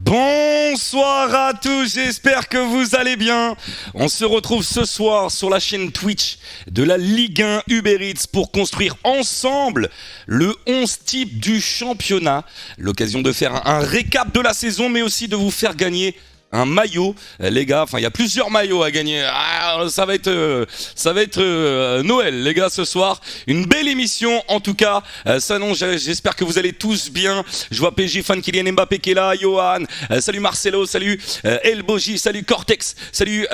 Bonsoir à tous, j'espère que vous allez bien. On se retrouve ce soir sur la chaîne Twitch de la Ligue 1 Uber Eats pour construire ensemble le 11 type du championnat. L'occasion de faire un récap de la saison, mais aussi de vous faire gagner un maillot, les gars. Enfin, il y a plusieurs maillots à gagner. Ça va être Noël, les gars, ce soir. Une belle émission, en tout cas. J'espère que vous allez tous bien. Je vois PG fan Kylian Mbappé qui est là, Johan. Salut Marcelo, salut El Boji, salut Cortex, salut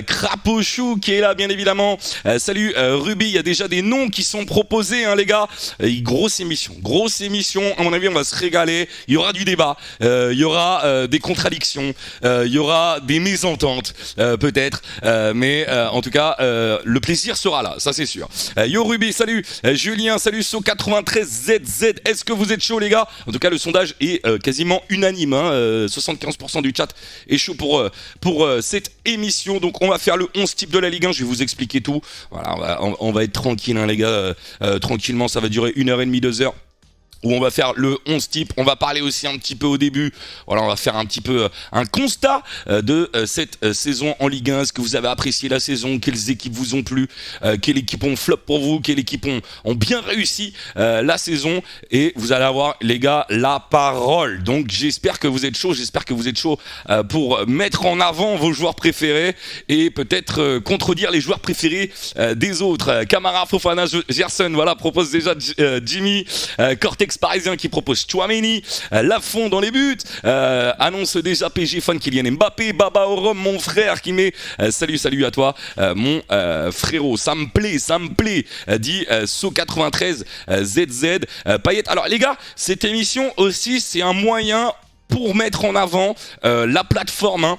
Crapochou qui est là, bien évidemment. Salut Ruby. Il y a déjà des noms qui sont proposés, hein, les gars. Grosse émission. À mon avis, on va se régaler. Il y aura du débat. Il y aura des contradictions. Il y aura des mésententes peut-être, mais en tout cas le plaisir sera là, ça c'est sûr. Yo Ruby, salut Julien, salut So93ZZ, est-ce que vous êtes chaud les gars? En tout cas le sondage est quasiment unanime, hein, 75% du chat est chaud pour cette émission. Donc on va faire le 11 type de la Ligue 1, je vais vous expliquer tout. Voilà, on va être tranquille, hein, les gars, tranquillement, ça va durer 1h30, 2h. Où on va faire le 11 type, on va parler aussi un petit peu au début, voilà, on va faire un petit peu un constat de cette saison en Ligue 1. Est-ce que vous avez apprécié la saison? Quelles équipes vous ont plu? Quelles équipes ont flop pour vous? Quelles équipes ont bien réussi la saison? Et vous allez avoir, les gars, la parole. Donc j'espère que vous êtes chaud, pour mettre en avant vos joueurs préférés et peut-être contredire les joueurs préférés des autres. Camara, Fofana, Gerson, voilà, propose déjà Jimmy, Cortex parisien qui propose Chouameni, Lafont dans les buts, annonce déjà PG fan Kylian Mbappé, Baba Orom, mon frère qui met salut à toi, mon frérot, ça me plaît, dit So93 ZZ, Payet. Alors les gars, cette émission aussi c'est un moyen pour mettre en avant la plateforme, hein.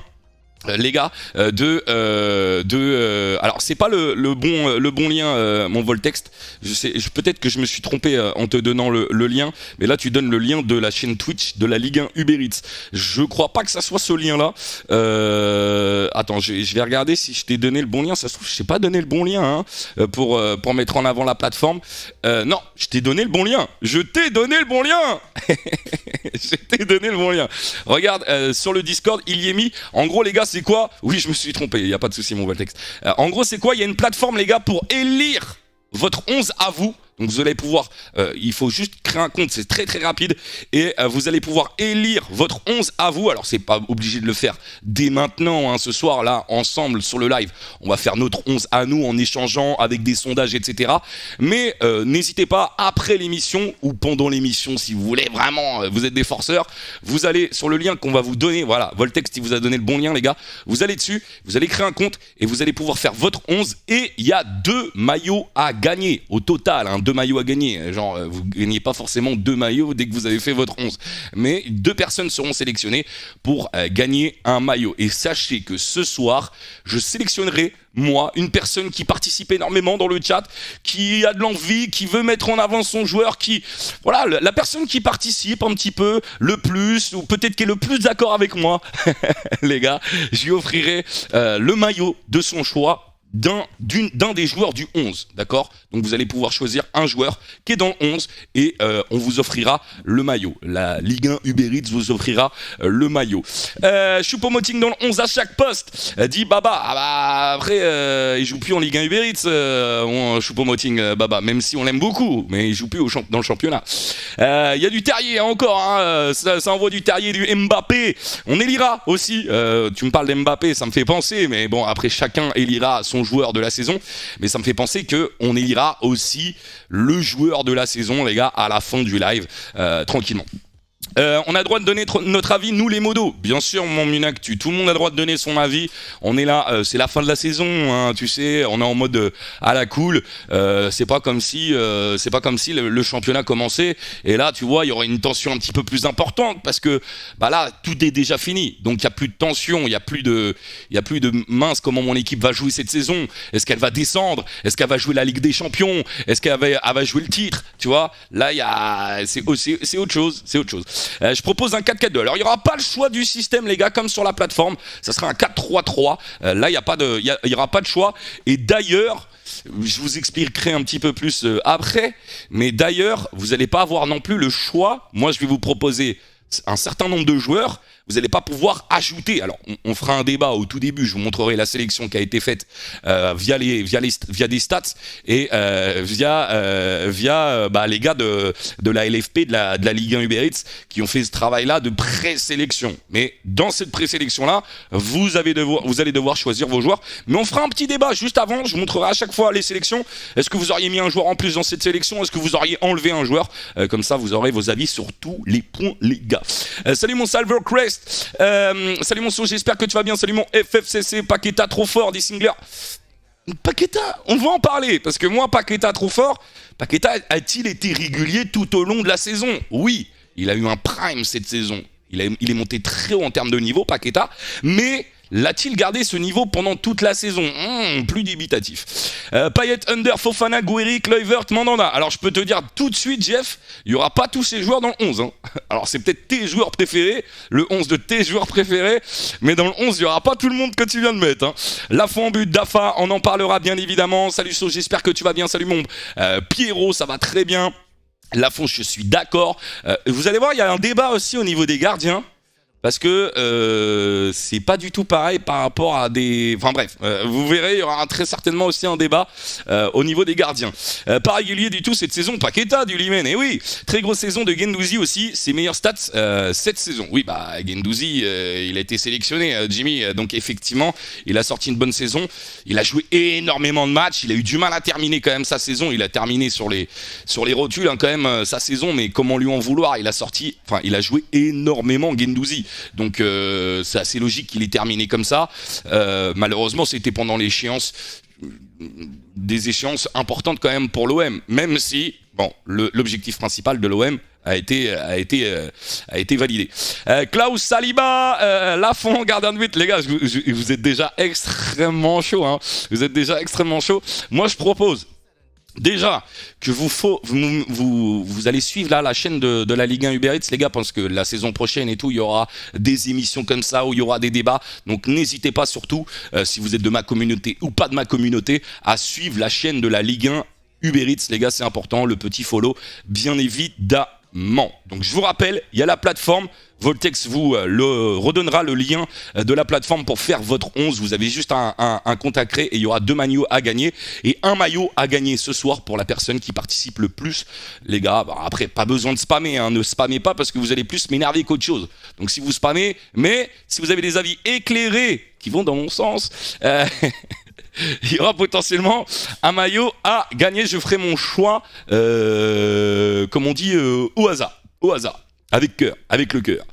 Les gars, alors c'est pas le bon lien, mon Voltext. Peut-être que je me suis trompé en te donnant le lien, mais là tu donnes le lien de la chaîne Twitch de la Ligue 1 Uber Eats. Je crois pas que ça soit ce lien-là. Attends, je vais regarder si je t'ai donné le bon lien. Ça se trouve, je t'ai pas donné le bon lien, hein, pour mettre en avant la plateforme. Non, je t'ai donné le bon lien. Je t'ai donné le bon lien. Regarde, sur le Discord, il y est mis. En gros, les gars, c'est quoi? Oui, je me suis trompé, il n'y a pas de souci, mon Voltex. En gros, c'est quoi? Il y a une plateforme, les gars, pour élire votre 11 à vous. Donc vous allez pouvoir, il faut juste créer un compte, c'est très très rapide, et vous allez pouvoir élire votre 11 à vous. Alors c'est pas obligé de le faire dès maintenant, hein, ce soir là, ensemble sur le live, on va faire notre 11 à nous en échangeant avec des sondages, etc. Mais n'hésitez pas, après l'émission ou pendant l'émission, si vous voulez vraiment, vous êtes des forceurs, vous allez sur le lien qu'on va vous donner, voilà, Voltex il vous a donné le bon lien les gars, vous allez dessus, vous allez créer un compte et vous allez pouvoir faire votre 11, et il y a 2 maillots à gagner au total, hein, 2 maillots à gagner, genre vous gagnez pas forcément 2 maillots dès que vous avez fait votre 11, mais 2 personnes seront sélectionnées pour gagner un maillot. Et sachez que ce soir je sélectionnerai moi une personne qui participe énormément dans le chat, qui a de l'envie, qui veut mettre en avant son joueur, qui, voilà, la personne qui participe un petit peu le plus, ou peut-être qui est le plus d'accord avec moi les gars, je lui offrirai le maillot de son choix d'un des joueurs du 11, d'accord? Donc vous allez pouvoir choisir un joueur qui est dans le 11 et on vous offrira le maillot. La Ligue 1 Uber Eats vous offrira le maillot. Choupo-Moting dans le 11 à chaque poste, dit Baba. Ah bah après il joue plus en Ligue 1 Uber Eats, Choupo-Moting, Baba, même si on l'aime beaucoup, mais il joue plus dans le championnat. Il y a du Terrier encore, hein, ça envoie du Terrier, du Mbappé. On élira aussi, tu me parles d'Mbappé, ça me fait penser, mais bon, après chacun élira son joueur de la saison, mais ça me fait penser qu'on élira aussi le joueur de la saison, les gars, à la fin du live, tranquillement. On a le droit de donner notre avis, nous les modos, bien sûr, mon Munactu, tout le monde a le droit de donner son avis. On est là, c'est la fin de la saison, hein, tu sais, on est en mode à la cool. C'est pas comme si le championnat commençait et là, tu vois, il y aurait une tension un petit peu plus importante parce que bah là, tout est déjà fini, donc il y a plus de tension, il y a plus de mince, comment mon équipe va jouer cette saison. Est-ce qu'elle va descendre? Est-ce qu'elle va jouer la Ligue des Champions? Est-ce qu'elle va jouer le titre? Tu vois, là, c'est autre chose. Je propose un 4-4-2. Alors il n'y aura pas le choix du système, les gars, comme sur la plateforme. Ça sera un 4-3-3. Là il y aura pas de choix. Et d'ailleurs, je vous expliquerai un petit peu plus après. Mais d'ailleurs, vous n'allez pas avoir non plus le choix. Moi, je vais vous proposer un certain nombre de joueurs, vous n'allez pas pouvoir ajouter. Alors, on fera un débat au tout début. Je vous montrerai la sélection qui a été faite via des stats et via les gars de la LFP, de la Ligue 1 Uber Eats, qui ont fait ce travail-là de présélection. Mais dans cette présélection-là, vous allez devoir choisir vos joueurs. Mais on fera un petit débat juste avant. Je vous montrerai à chaque fois les sélections. Est-ce que vous auriez mis un joueur en plus dans cette sélection? Est-ce que vous auriez enlevé un joueur? Comme ça, vous aurez vos avis sur tous les points, les gars. Salut mon Salver Crest. Salut mon So, j'espère que tu vas bien. Salut mon FFCC, Paqueta trop fort, dit Singler. Paqueta, on va en parler, parce que moi, Paqueta trop fort, Paqueta a-t-il été régulier tout au long de la saison? Oui, il a eu un prime cette saison. Il est monté très haut en termes de niveau, Paqueta, mais l'a-t-il gardé ce niveau pendant toute la saison? Plus dubitatif. Payet, Under, Fofana, Guerri, Kluivert, Mandanda. Alors je peux te dire tout de suite, Jeff, il n'y aura pas tous ces joueurs dans le 11. Hein. Alors c'est peut-être tes joueurs préférés, le 11 de tes joueurs préférés, mais dans le 11, il n'y aura pas tout le monde que tu viens de mettre. Hein. Lafont en but, Dafa, on en parlera bien évidemment. Salut So, j'espère que tu vas bien. Salut mon Pierrot, ça va très bien. Lafont, je suis d'accord. Vous allez voir, il y a un débat aussi au niveau des gardiens. Parce que c'est pas du tout pareil par rapport à des... Enfin bref, vous verrez, il y aura très certainement aussi un débat au niveau des gardiens. Pas régulier du tout cette saison, Paqueta du Limen, et oui, très grosse saison de Guendouzi aussi, ses meilleurs stats cette saison. Oui, bah Guendouzi, il a été sélectionné, Jimmy, donc effectivement, il a sorti une bonne saison, il a joué énormément de matchs, il a eu du mal à terminer quand même sa saison, il a terminé sur les rotules hein, quand même sa saison, mais comment lui en vouloir, il a joué énormément Guendouzi. Donc c'est assez logique qu'il ait terminé comme ça. Malheureusement, c'était pendant des échéances importantes quand même pour l'OM. Même si, bon, l'objectif principal de l'OM a été validé. Klaus Saliba, Lafont, gardien de but, les gars, vous êtes déjà extrêmement chaud. Hein. Vous êtes déjà extrêmement chaud. Moi, je propose. Déjà, que vous allez suivre là la chaîne de la Ligue 1 Uber Eats, les gars, parce que la saison prochaine et tout, il y aura des émissions comme ça où il y aura des débats. Donc n'hésitez pas surtout, si vous êtes de ma communauté ou pas de ma communauté, à suivre la chaîne de la Ligue 1 Uber Eats, les gars, c'est important, le petit follow, bien évidemment. Donc je vous rappelle, il y a la plateforme. Voltex vous redonnera le lien de la plateforme pour faire votre 11. Vous avez juste un compte à créer et il y aura 2 maillots à gagner. Et un maillot à gagner ce soir pour la personne qui participe le plus. Les gars, bah après, pas besoin de spammer. Hein, ne spammez pas parce que vous allez plus m'énerver qu'autre chose. Donc si vous spammez, mais si vous avez des avis éclairés qui vont dans mon sens... il y aura potentiellement un maillot à gagner. Je ferai mon choix, comme on dit, au hasard. Au hasard. Avec cœur, avec le cœur.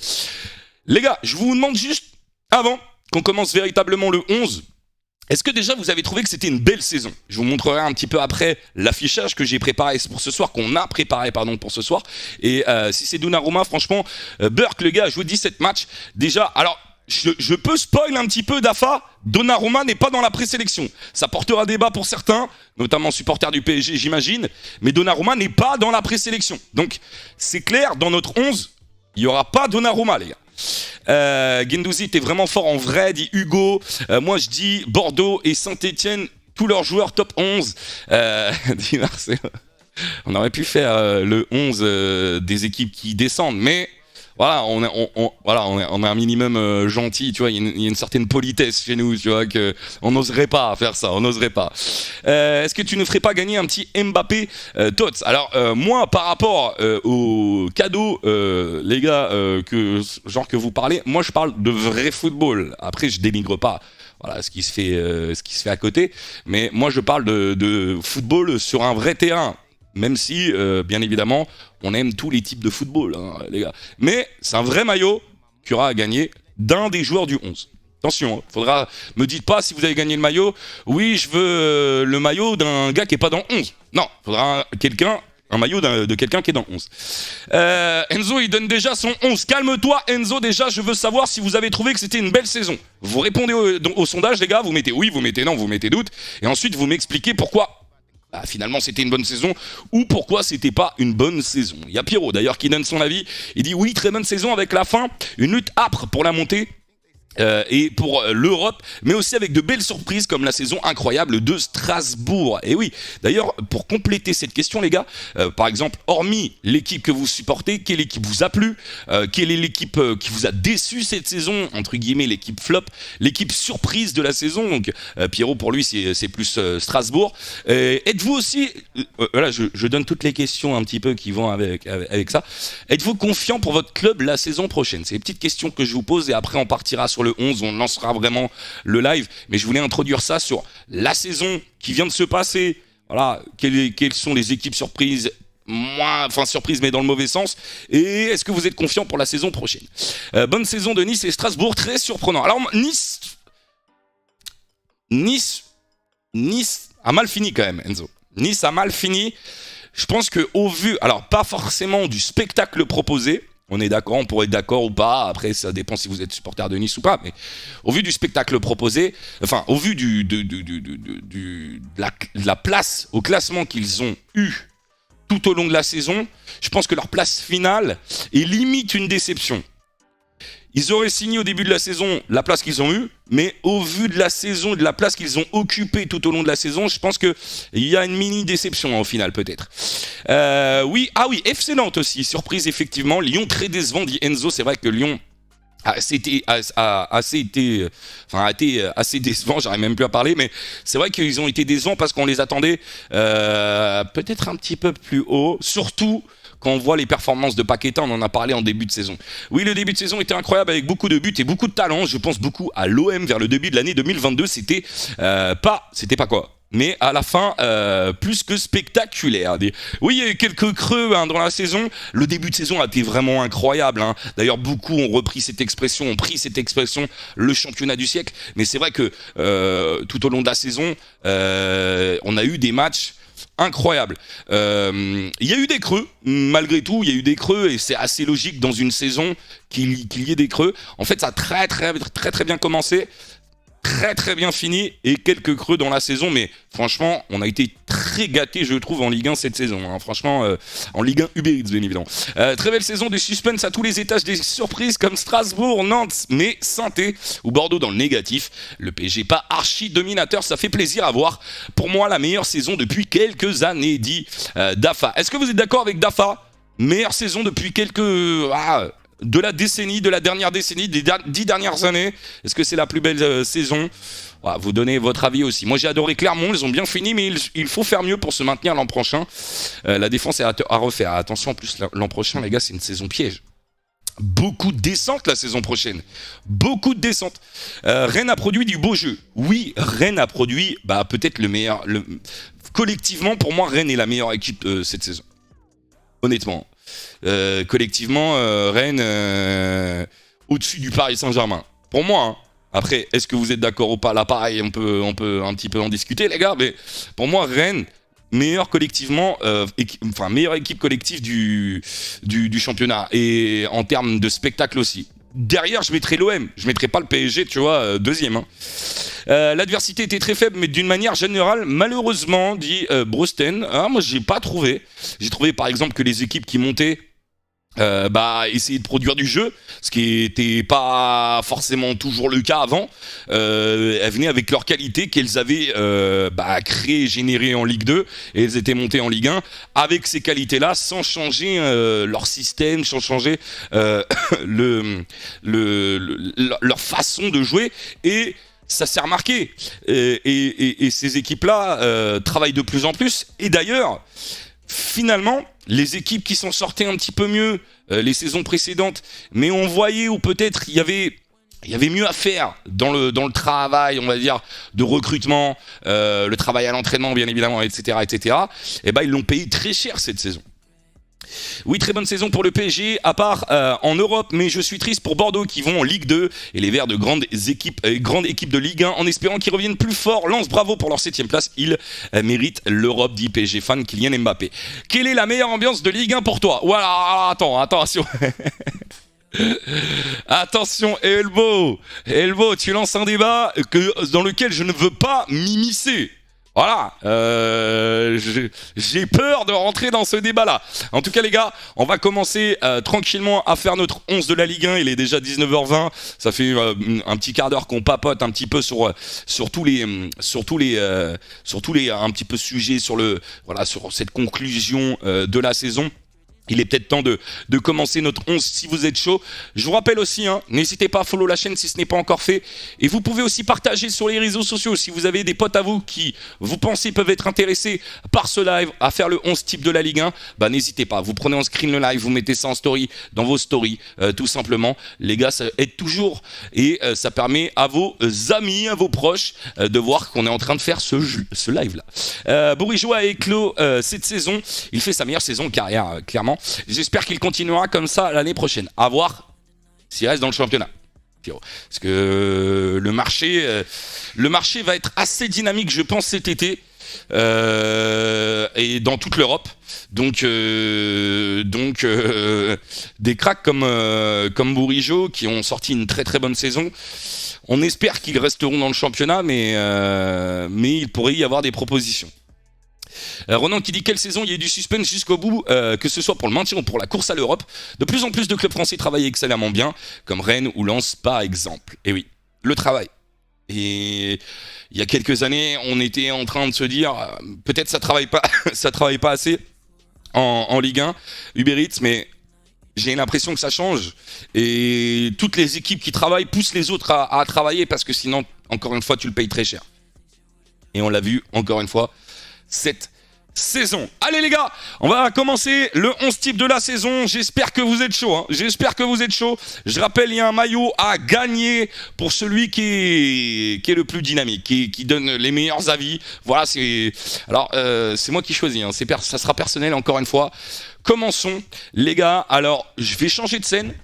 Les gars, je vous demande juste, avant qu'on commence véritablement le 11, est-ce que déjà vous avez trouvé que c'était une belle saison? Je vous montrerai un petit peu après l'affichage que j'ai préparé pour ce soir, qu'on a préparé pour ce soir. Et si c'est Donnarumma, franchement, Burke, le gars, a joué 17 matchs. Déjà, alors... Je peux spoil un petit peu Dafa, Donnarumma n'est pas dans la présélection. Ça portera débat pour certains, notamment supporters du PSG j'imagine, mais Donnarumma n'est pas dans la présélection. Donc c'est clair, dans notre 11, il n'y aura pas Donnarumma les gars. Guendouzi était vraiment fort en vrai, dit Hugo. Moi je dis Bordeaux et Saint-Etienne, tous leurs joueurs top 11. Dit Marcel. On aurait pu faire le 11 des équipes qui descendent, mais... Voilà, on est un minimum gentil, tu vois, il y a une certaine politesse chez nous, tu vois, que on n'oserait pas faire ça, on n'oserait pas. Est-ce que tu ne ferais pas gagner un petit Mbappé Tots? Alors, moi, par rapport au cadeau, les gars, que vous parlez, moi, je parle de vrai football. Après, je dénigre pas. Voilà ce qui se fait à côté, mais moi, je parle de football sur un vrai terrain. Même si, bien évidemment, on aime tous les types de football, hein, les gars. Mais c'est un vrai maillot qu'il y aura à gagner d'un des joueurs du 11. Attention, me dites pas si vous avez gagné le maillot, oui, je veux le maillot d'un gars qui est pas dans 11. Non, il faudra un maillot de quelqu'un qui est dans 11. Enzo, il donne déjà son 11. Calme-toi, Enzo, déjà, je veux savoir si vous avez trouvé que c'était une belle saison. Vous répondez au sondage, les gars, vous mettez oui, vous mettez non, vous mettez doute, et ensuite vous m'expliquez pourquoi finalement c'était une bonne saison ou pourquoi c'était pas une bonne saison. Il y a Pierrot d'ailleurs qui donne son avis, il dit oui, très bonne saison avec la fin, une lutte âpre pour la montée. et pour l'Europe, mais aussi avec de belles surprises comme la saison incroyable de Strasbourg. Et oui, d'ailleurs, pour compléter cette question, les gars, par exemple, hormis l'équipe que vous supportez, quelle équipe vous a plu, quelle est l'équipe qui vous a déçu cette saison, entre guillemets, l'équipe flop, l'équipe surprise de la saison. Donc, Pierrot, pour lui, c'est plus Strasbourg. Êtes-vous aussi, voilà, je donne toutes les questions un petit peu qui vont avec ça. Êtes-vous confiant pour votre club la saison prochaine? C'est les petites questions que je vous pose et après on partira sur le 11, on lancera vraiment le live, mais je voulais introduire ça sur la saison qui vient de se passer. Voilà, quelles sont les équipes surprises, surprises mais dans le mauvais sens, et est-ce que vous êtes confiant pour la saison prochaine? Bonne saison de Nice et Strasbourg, très surprenant. Alors Nice a mal fini quand même, Enzo. Nice a mal fini. Je pense que au vu, alors pas forcément du spectacle proposé, on est d'accord, on pourrait être d'accord ou pas, après ça dépend si vous êtes supporter de Nice ou pas, mais au vu du spectacle proposé, enfin au vu de la place au classement qu'ils ont eu tout au long de la saison, je pense que leur place finale est limite une déception. Ils auraient signé au début de la saison la place qu'ils ont eue, mais au vu de la saison et de la place qu'ils ont occupée tout au long de la saison, je pense qu'il y a une mini déception au final peut-être. Oui, FC Nantes aussi, surprise effectivement. Lyon très décevant, dit Enzo. C'est vrai que Lyon a été assez décevant, j'arrive même plus à parler, mais c'est vrai qu'ils ont été décevants parce qu'on les attendait peut-être un petit peu plus haut, surtout quand on voit les performances de Paqueta. On en a parlé en début de saison. Oui, le début de saison était incroyable avec beaucoup de buts et beaucoup de talent. Je pense beaucoup à l'OM vers le début de l'année 2022. C'était pas quoi. Mais à la fin, plus que spectaculaire. Oui, il y a eu quelques creux dans la saison. Le début de saison a été vraiment incroyable. D'ailleurs, beaucoup ont pris cette expression, le championnat du siècle. Mais c'est vrai que tout au long de la saison, on a eu des matchs incroyables. Il y a eu des creux, malgré tout, il y a eu des creux et c'est assez logique dans une saison qu'il y ait des creux. En fait, ça a très bien commencé. Très bien fini et quelques creux dans la saison, mais franchement on a été très gâtés je trouve en Ligue 1 cette saison, franchement en Ligue 1 Uber Eats bien évidemment. Très belle saison de suspense à tous les étages, des surprises comme Strasbourg, Nantes, mais Saint-Étienne ou Bordeaux dans le négatif. Le PSG pas archi dominateur, ça fait plaisir à voir. Pour moi la meilleure saison depuis quelques années, dit Dafa. Est-ce que vous êtes d'accord avec Dafa? Meilleure saison depuis de la dernière décennie, des 10 dernières années. Est-ce que c'est la plus belle saison? Vous donnez votre avis aussi. Moi j'ai adoré Clermont, ils ont bien fini, mais il faut faire mieux pour se maintenir l'an prochain. La défense est à refaire. Attention, en plus l'an prochain les gars, c'est une saison piège. Beaucoup de descentes la saison prochaine. Beaucoup de descentes. Rennes a produit du beau jeu. Oui, Rennes a produit peut-être le meilleur. Collectivement, pour moi, Rennes est la meilleure équipe cette saison. Honnêtement. Collectivement, Rennes au-dessus du Paris Saint-Germain. Pour moi, Après, est-ce que vous êtes d'accord ou pas? Là, pareil, on peut un petit peu en discuter, les gars. Mais pour moi, Rennes, meilleure équipe collective du championnat. Et en termes de spectacle aussi. Derrière, je mettrais l'OM. Je mettrais pas le PSG, tu vois, deuxième. L'adversité était très faible, mais d'une manière générale, malheureusement, dit Brosten. Moi, j'ai pas trouvé. J'ai trouvé, par exemple, que les équipes qui montaient essayer de produire du jeu, ce qui était pas forcément toujours le cas avant. Elles venaient avec leur qualité qu'elles avaient créées, générées en Ligue 2, et elles étaient montées en Ligue 1 avec ces qualités-là, sans changer leur système, sans changer leur façon de jouer. Et ça s'est remarqué. Et ces équipes-là travaillent de plus en plus. Et d'ailleurs, finalement, les équipes qui s'en sortaient un petit peu mieux les saisons précédentes, mais on voyait où peut-être il y avait mieux à faire dans le travail, on va dire, de recrutement, le travail à l'entraînement, bien évidemment, etc., et ils l'ont payé très cher cette saison. Oui, très bonne saison pour le PSG, à part en Europe, mais je suis triste pour Bordeaux qui vont en Ligue 2 et les Verts de grande équipe de Ligue 1 en espérant qu'ils reviennent plus fort. Lance, bravo pour leur 7ème place, ils méritent l'Europe, dit PSG fan Kylian Mbappé. Quelle est la meilleure ambiance de Ligue 1 pour toi? Voilà, attention. Attention, Elbo, tu lances un débat dans lequel je ne veux pas m'immiscer. Voilà, j'ai peur de rentrer dans ce débat-là. En tout cas, les gars, on va commencer tranquillement à faire notre 11 de la Ligue 1. Il est déjà 19h20. Ça fait un petit quart d'heure qu'on papote un petit peu sur tous les un petit peu sujets sur cette conclusion de la saison. Il est peut-être temps de commencer notre 11 si vous êtes chaud. Je vous rappelle aussi, n'hésitez pas à follow la chaîne si ce n'est pas encore fait. Et vous pouvez aussi partager sur les réseaux sociaux si vous avez des potes à vous qui, vous pensez, peuvent être intéressés par ce live à faire le 11 type de la Ligue 1. Bah n'hésitez pas, vous prenez en screen le live, vous mettez ça en story, dans vos stories, tout simplement. Les gars, ça aide toujours et ça permet à vos amis, à vos proches de voir qu'on est en train de faire ce live-là. Bourigeaud a éclos cette saison. Il fait sa meilleure saison de carrière, clairement. J'espère qu'il continuera comme ça l'année prochaine. À voir s'il reste dans le championnat. Parce que le marché va être assez dynamique, je pense, cet été. Et dans toute l'Europe. Donc des cracks comme Bourigeaud qui ont sorti une très très bonne saison. On espère qu'ils resteront dans le championnat, mais il pourrait y avoir des propositions. Ronan qui dit quelle saison, il y a eu du suspense jusqu'au bout, que ce soit pour le maintien ou pour la course à l'Europe. De plus en plus de clubs français travaillent excellemment bien, comme Rennes ou Lens par exemple. Et oui, le travail. Et il y a quelques années, on était en train de se dire, peut-être ça travaille pas assez en Ligue 1, Uber Eats, mais j'ai l'impression que ça change. Et toutes les équipes qui travaillent poussent les autres à travailler parce que sinon, encore une fois, tu le payes très cher. Et on l'a vu, encore une fois, cette saison. Allez les gars, on va commencer le 11 type de la saison. J'espère que vous êtes chaud. J'espère que vous êtes chaud. Je rappelle, il y a un maillot à gagner pour celui qui est le plus dynamique, qui donne les meilleurs avis. Voilà, c'est moi qui choisis. Ça sera personnel encore une fois. Commençons les gars. Alors, je vais changer de scène.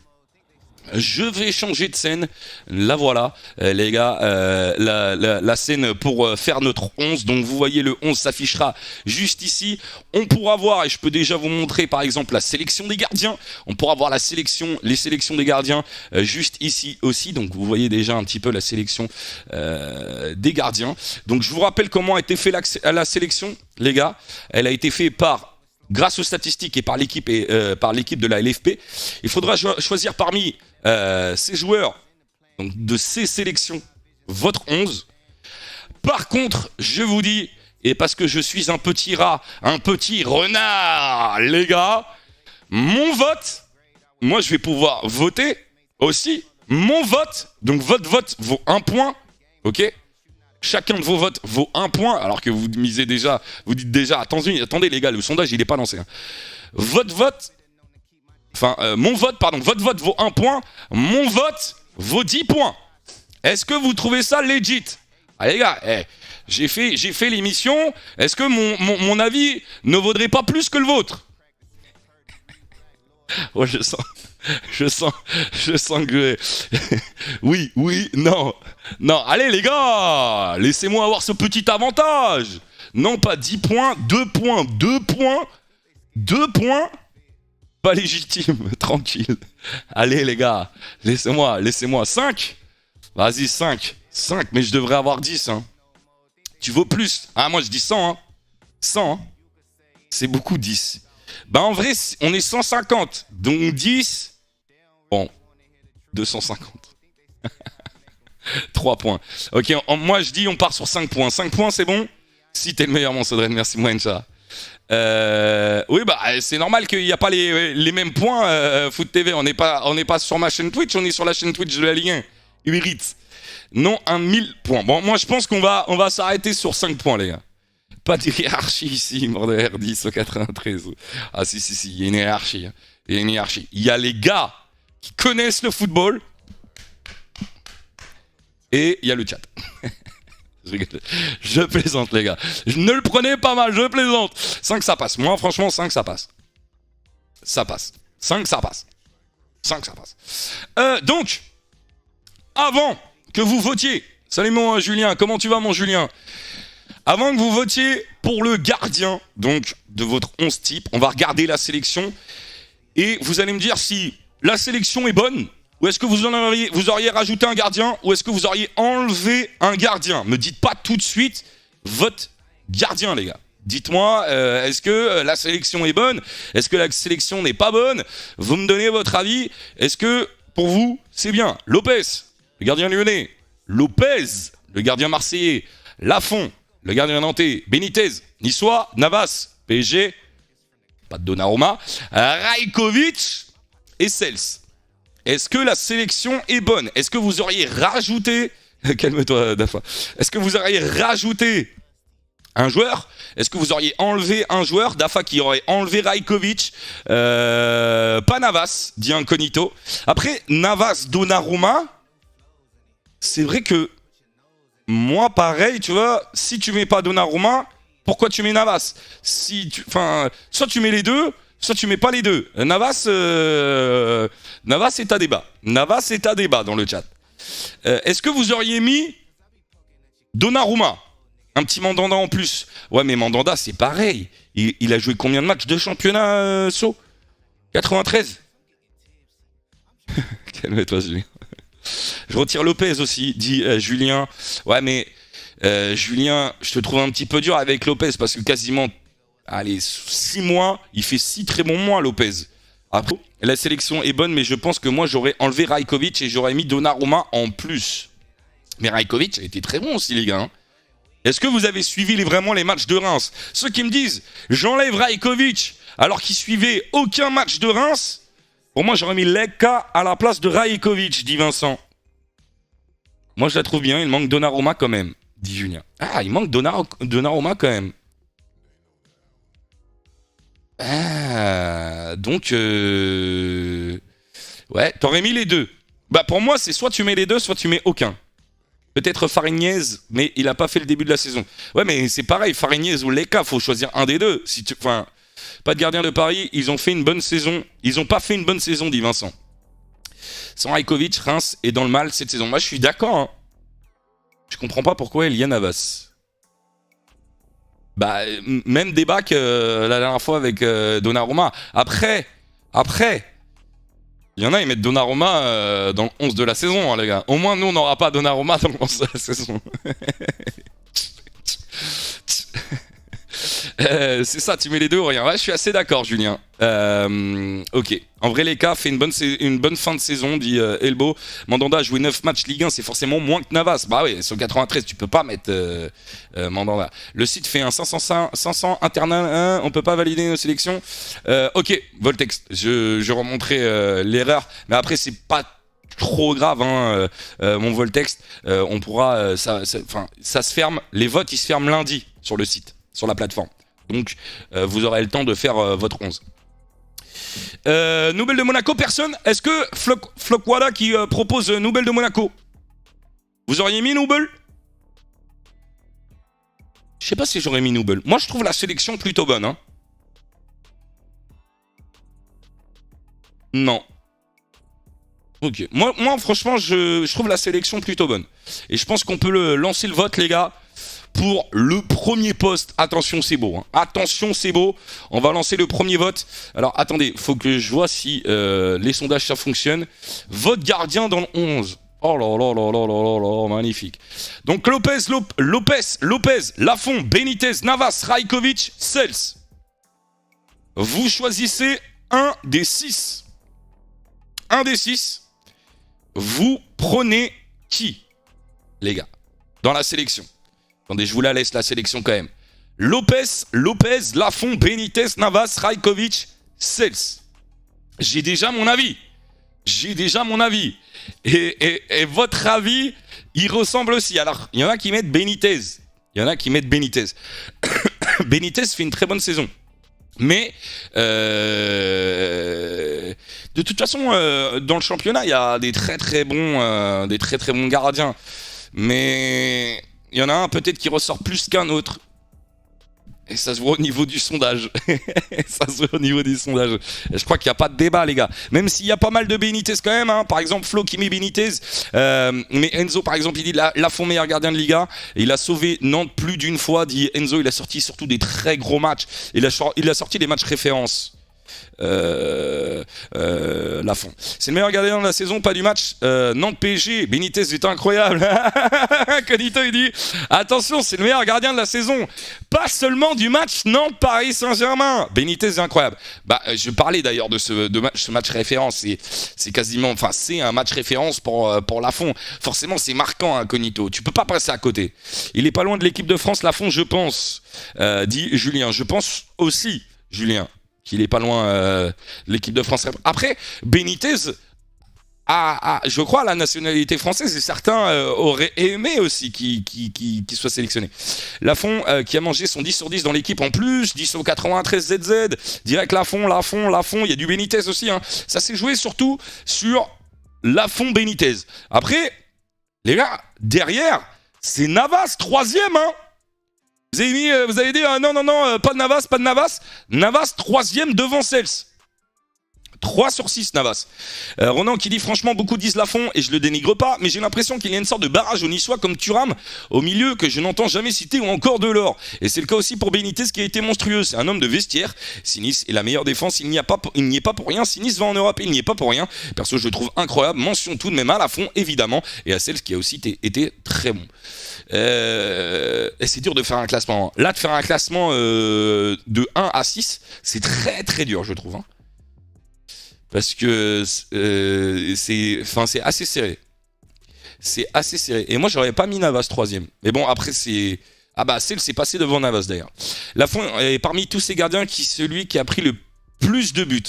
La voilà, les gars, la scène pour faire notre 11. Donc vous voyez, le 11 s'affichera juste ici. On pourra voir, et je peux déjà vous montrer par exemple la sélection des gardiens. On pourra voir les sélections des gardiens juste ici aussi. Donc vous voyez déjà un petit peu la sélection des gardiens. Donc je vous rappelle comment a été fait la sélection, les gars. Elle a été faite grâce aux statistiques et par l'équipe de la LFP. Il faudra choisir parmi ces joueurs, donc de ces sélections, votre 11. Par contre, je vous dis, et parce que je suis un petit rat, un petit renard, les gars, mon vote, moi je vais pouvoir voter aussi, mon vote, donc votre vote vaut 1 point, ok ? Chacun de vos votes vaut 1 point, alors que vous dites déjà, attendez les gars, le sondage il est pas lancé. Votre vote vaut 1 point, mon vote vaut 10 points. Est-ce que vous trouvez ça legit? Allez les gars, j'ai fait l'émission, est-ce que mon avis ne vaudrait pas plus que le vôtre? Oh, je sens que... oui, non, allez les gars, laissez-moi avoir ce petit avantage. Non, pas 10 points, 2 points, pas légitime, tranquille. Allez les gars, laissez-moi, 5. Vas-y, 5, mais je devrais avoir 10, Tu vaux plus. Ah, moi je dis 100, 100, c'est beaucoup 10. Ben en vrai, on est 150, donc 10, bon, 250. 3 points. Ok, moi je dis on part sur 5 points. 5 points, c'est bon? Si t'es le meilleur, mon Sodren, merci Moencha. Oui, bah c'est normal qu'il n'y a pas les mêmes points, Foot TV. On n'est pas sur ma chaîne Twitch, on est sur la chaîne Twitch de la Ligue 1. Uber Eats. Non, 1000 points. Bon, moi je pense qu'on va s'arrêter sur 5 points, les gars. Pas de hiérarchie ici, mort de R10 au 93. Ah si, il y a une hiérarchie. Il y a les gars qui connaissent le football et il y a le chat. Je plaisante les gars. Ne le prenez pas mal, je plaisante. 5 ça passe. Moi franchement 5 ça passe. 5 ça passe. Donc, avant que vous votiez, salut mon Julien, comment tu vas mon Julien? Avant que vous votiez pour le gardien, donc de votre 11 type, on va regarder la sélection et vous allez me dire si la sélection est bonne ou est-ce que vous auriez rajouté un gardien ou est-ce que vous auriez enlevé un gardien. Me dites pas tout de suite votre Gardien, les gars. Dites-moi, est-ce que la sélection est bonne? Est-ce que la sélection n'est pas bonne? Vous me donnez votre avis. Est-ce que, pour vous, c'est bien? Lopez, le gardien lyonnais. Lopez, le gardien marseillais. Lafont, le gardien nantais. Benitez, niçois. Navas, PSG. Pas de Donnarumma. Rajkovic et Sels. Est-ce que la sélection est bonne? Est-ce que vous auriez rajouté... Calme-toi, Dafa. Est-ce que vous auriez rajouté un joueur? Est-ce que vous auriez enlevé un joueur? Dafa qui aurait enlevé Rajkovic, pas Navas, dit Incognito. Après, Navas, Donnarumma, c'est vrai que moi, pareil, tu vois, si tu mets pas Donnarumma, pourquoi tu mets Navas? Soit tu mets les deux, soit tu mets pas les deux. Navas est à débat. Navas est à débat dans le chat. Est-ce que vous auriez mis Donnarumma? Un petit Mandanda en plus. Ouais, mais Mandanda, c'est pareil. Il a joué combien de matchs de championnat, So 93. Calme-toi, Julien. Je retire Lopez aussi, dit Julien. Ouais, mais Julien, je te trouve un petit peu dur avec Lopez parce que quasiment, 6 mois, il fait 6 très bons mois, Lopez. Après, la sélection est bonne, mais je pense que moi, j'aurais enlevé Rajkovic et j'aurais mis Donnarumma en plus. Mais Rajkovic a été très bon aussi, les gars. Hein. Est-ce que vous avez suivi vraiment les matchs de Reims? Ceux qui me disent, j'enlève Rajkovic alors qu'il suivait aucun match de Reims, pour moi, j'aurais mis Leka à la place de Rajkovic, dit Vincent. Moi, je la trouve bien, il manque Donnarumma quand même, dit Julien. Ah, il manque Donnarumma quand même. Ah, donc, ouais, t'aurais mis les deux. Bah, pour moi, c'est soit tu mets les deux, soit tu mets aucun. Peut-être Farignez, mais il a pas fait le début de la saison. Ouais, mais c'est pareil, Farignez ou Leka, faut choisir un des deux. Pas de gardien de Paris, ils ont fait une bonne saison. Ils ont pas fait une bonne saison, dit Vincent. Sans Rajkovic, Reims est dans le mal cette saison. Moi, je suis d'accord. Hein. Je comprends pas pourquoi il y a Navas. Bah, même débat que la dernière fois avec Donnarumma. Après, il y en a, ils mettent Donnarumma dans le 11 de la saison, hein, les gars. Au moins, nous, on n'aura pas Donnarumma dans le 11 de la saison. C'est ça, tu mets les deux ou rien. Ouais, je suis assez d'accord, Julien. Ok. En vrai, les cas fait une bonne fin de saison, dit Elbo. Mandanda a joué 9 matchs Ligue 1, c'est forcément moins que Navas. Bah oui, sur 93, tu peux pas mettre Mandanda. Le site fait un 500 internal, on peut pas valider nos sélections. Ok, Voltex, je remonterai l'erreur. Mais après, c'est pas trop grave, hein, mon Voltex. On pourra, ça se ferme. Les votes, ils se ferment lundi sur le site, sur la plateforme. Donc, vous aurez le temps de faire votre 11. Nouvelle de Monaco, personne? Est-ce que Flokwada qui propose Nouvelle de Monaco? Vous auriez mis Nouvelle? Je sais pas si j'aurais mis Nouvelle. Moi, je trouve la sélection plutôt bonne. Hein. Non. Ok. Moi franchement, je trouve la sélection plutôt bonne. Et je pense qu'on peut lancer le vote, les gars. Pour le premier poste, attention c'est beau, hein. Attention c'est beau, on va lancer le premier vote. Alors attendez, faut que je vois si les sondages ça fonctionne. Vote gardien dans le 11. Oh là là là là là là, magnifique. Donc Lopez, Lafont, Benitez, Navas, Rajkovic, Sels. Vous choisissez un des 6. Un des 6. Vous prenez qui, les gars, dans la sélection? Attendez, je vous la laisse, la sélection quand même. Lopez, Lafont, Benitez, Navas, Rajkovic, Sels. J'ai déjà mon avis. Et votre avis, il ressemble aussi. Alors, il y en a qui mettent Benitez. Benitez fait une très bonne saison. Mais, de toute façon, dans le championnat, il y a des très très bons gardiens. Mais... il y en a un peut-être qui ressort plus qu'un autre. Et ça se voit au niveau du sondage. Je crois qu'il n'y a pas de débat, les gars. Même s'il y a pas mal de Benitez quand même. Hein. Par exemple, Flo qui met Benitez. Mais Enzo, par exemple, il dit Lafont meilleur gardien de Liga. Et il a sauvé Nantes plus d'une fois. Dit Enzo, il a sorti surtout des très gros matchs. Il a sorti des matchs références. Lafont. C'est le meilleur gardien de la saison, pas du match. Nantes PSG, Benitez est incroyable. Conito il dit attention, c'est le meilleur gardien de la saison, pas seulement du match Nantes Paris Saint-Germain. Benitez est incroyable. Bah, je parlais d'ailleurs de ce match référence. C'est quasiment, enfin c'est un match référence pour Lafont. Forcément c'est marquant, hein, Conito. Tu peux pas passer à côté. Il est pas loin de l'équipe de France, Lafont, je pense. Dit Julien. Je pense aussi, Julien, qu'il est pas loin de l'équipe de France. Après, Benitez je crois, la nationalité française, et certains auraient aimé aussi qu'il soit sélectionné. Lafont qui a mangé son 10 sur 10 dans l'équipe en plus, 10 au 93 ZZ, direct Lafont, il y a du Benitez aussi. Hein. Ça s'est joué surtout sur Lafont Benitez. Après, les gars, derrière, c'est Navas, 3e, hein. Vous avez dit non, pas de Navas. Navas, 3e devant Cels. 3 sur 6 Navas. Ronan qui dit franchement beaucoup disent Lafont et je le dénigre pas, mais j'ai l'impression qu'il y a une sorte de barrage au Niçois comme Thuram au milieu que je n'entends jamais citer ou encore Delors. Et c'est le cas aussi pour Benitez qui a été monstrueux. C'est un homme de vestiaire. Si Nice est la meilleure défense, il n'y est pas pour rien. Si Nice va en Europe, il n'y est pas pour rien. Perso, je le trouve incroyable. Mention tout de même à Lafont évidemment et à Cels qui a aussi été très bon. Et c'est dur de faire un classement. Là, de faire un classement de 1 à 6, c'est très très dur, je trouve. Hein. Parce que c'est assez serré. C'est assez serré. Et moi, j'aurais pas mis Navas 3e. Mais bon, après, c'est... Ah bah, Cels s'est passé devant Navas, d'ailleurs. Lafont est parmi tous ces gardiens celui qui a pris le plus de buts.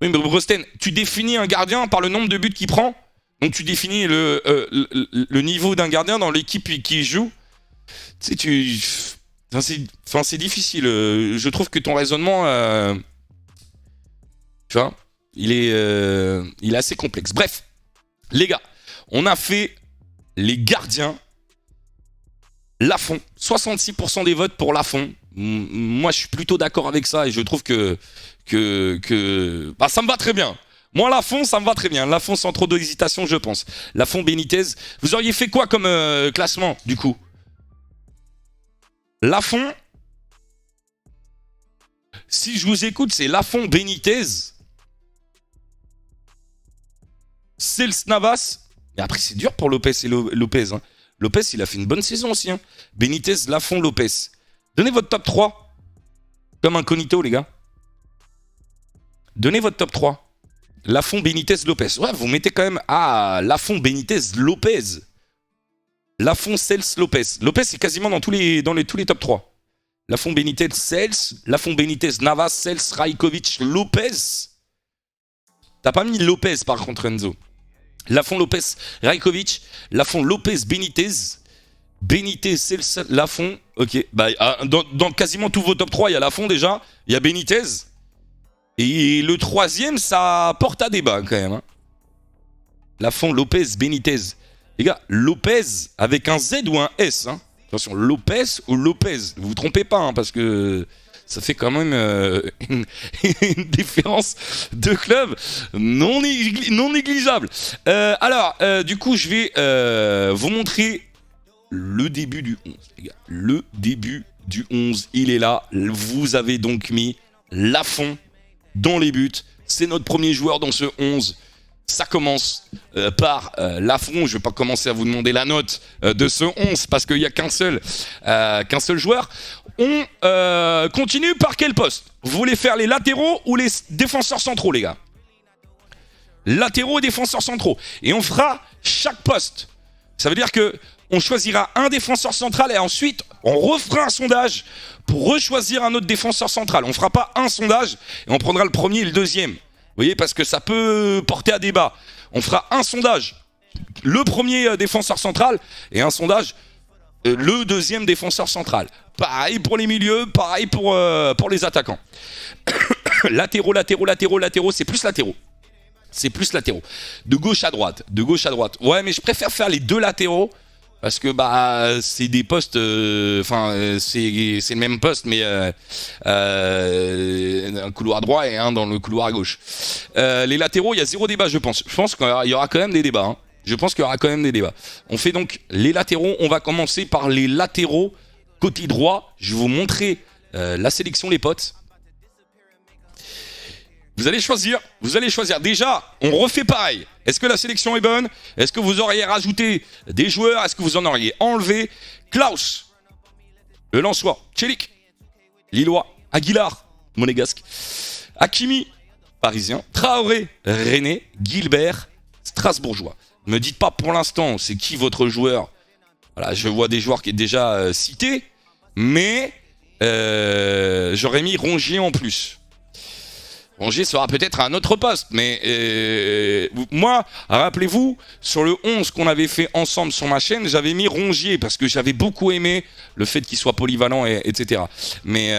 Oui, mais Brosten, tu définis un gardien par le nombre de buts qu'il prend. Donc, tu définis le niveau d'un gardien dans l'équipe qui joue. Tu sais, c'est difficile. Je trouve que ton raisonnement... tu vois, il est assez complexe. Bref, les gars, on a fait les gardiens. Lafont, 66% des votes pour Lafont. Moi, je suis plutôt d'accord avec ça et je trouve que bah, ça me va très bien. Moi, Lafont, ça me va très bien. Lafont sans trop d'hésitation, je pense. Lafont, Benitez. Vous auriez fait quoi comme classement, du coup? Lafont. Si je vous écoute, c'est Lafont, Benitez. Cels, Navas. Et après, c'est dur pour Lopez et Lopez. Hein. Lopez, il a fait une bonne saison aussi. Hein. Benitez, Lafont, Lopez. Donnez votre top 3. Comme un Conito, les gars. Donnez votre top 3. Lafont, Benitez, Lopez. Ouais, vous mettez quand même... Ah, Lafont, Benitez, Lopez. Lafont, Cels, Lopez. Lopez, c'est quasiment dans tous les top 3. Lafont, Benitez, Cels. Lafont, Benitez, Navas, Cels, Rajkovic, Lopez. T'as pas mis Lopez, par contre, Enzo. Lafont, Lopez, Rajkovic. Lafont, Lopez, Benitez. Benitez, Cels, Lafont. Ok. Bah, dans quasiment tous vos top 3, il y a Lafont déjà. Il y a Benitez. Et le 3e, ça porte à débat quand même. Hein. Lafont, Lopez, Benitez. Les gars, Lopez avec un Z ou un S. Hein. Attention, Lopez ou Lopez. Ne vous trompez pas, hein, parce que ça fait quand même une différence de club non négligeable. Alors, du coup, je vais vous montrer le début du 11. Les gars, le début du 11, il est là. Vous avez donc mis Lafont dans les buts. C'est notre premier joueur dans ce 11. Ça commence par Lafont. Je ne vais pas commencer à vous demander la note de ce 11 parce qu'il n'y a qu'un seul joueur. On continue par quel poste? Vous voulez faire les latéraux ou les défenseurs centraux, les gars? Latéraux et défenseurs centraux. Et on fera chaque poste. Ça veut dire que on choisira un défenseur central et ensuite on refera un sondage pour rechoisir un autre défenseur central. On ne fera pas un sondage et on prendra le premier et le deuxième. Vous voyez, parce que ça peut porter à débat. On fera un sondage, le premier défenseur central, et un sondage, le deuxième défenseur central. Pareil pour les milieux, pareil pour les attaquants. Latéraux, c'est plus latéraux. C'est plus latéraux. De gauche à droite. Ouais, mais je préfère faire les deux latéraux. Parce que bah c'est des postes, c'est le même poste, mais un couloir droit et un dans le couloir gauche. Les latéraux, il y a zéro débat, je pense. Je pense qu'il y aura quand même des débats. Hein. On fait donc les latéraux. On va commencer par les latéraux côté droit. Je vais vous montrer la sélection, les potes. Vous allez choisir. Déjà, on refait pareil. Est-ce que la sélection est bonne? Est-ce que vous auriez rajouté des joueurs? Est-ce que vous en auriez enlevé? Klaus, le Lensois. Celik, Lillois. Aguilar, Monégasque. Hakimi, Parisien. Traoré, Rennais. Gilbert, Strasbourgeois. Ne me dites pas pour l'instant c'est qui votre joueur. Voilà, je vois des joueurs qui est déjà cités, mais j'aurais mis Rongier en plus. Rongier sera peut-être à un autre poste, mais moi, rappelez-vous, sur le 11 qu'on avait fait ensemble sur ma chaîne, j'avais mis Rongier parce que j'avais beaucoup aimé le fait qu'il soit polyvalent, etc. Mais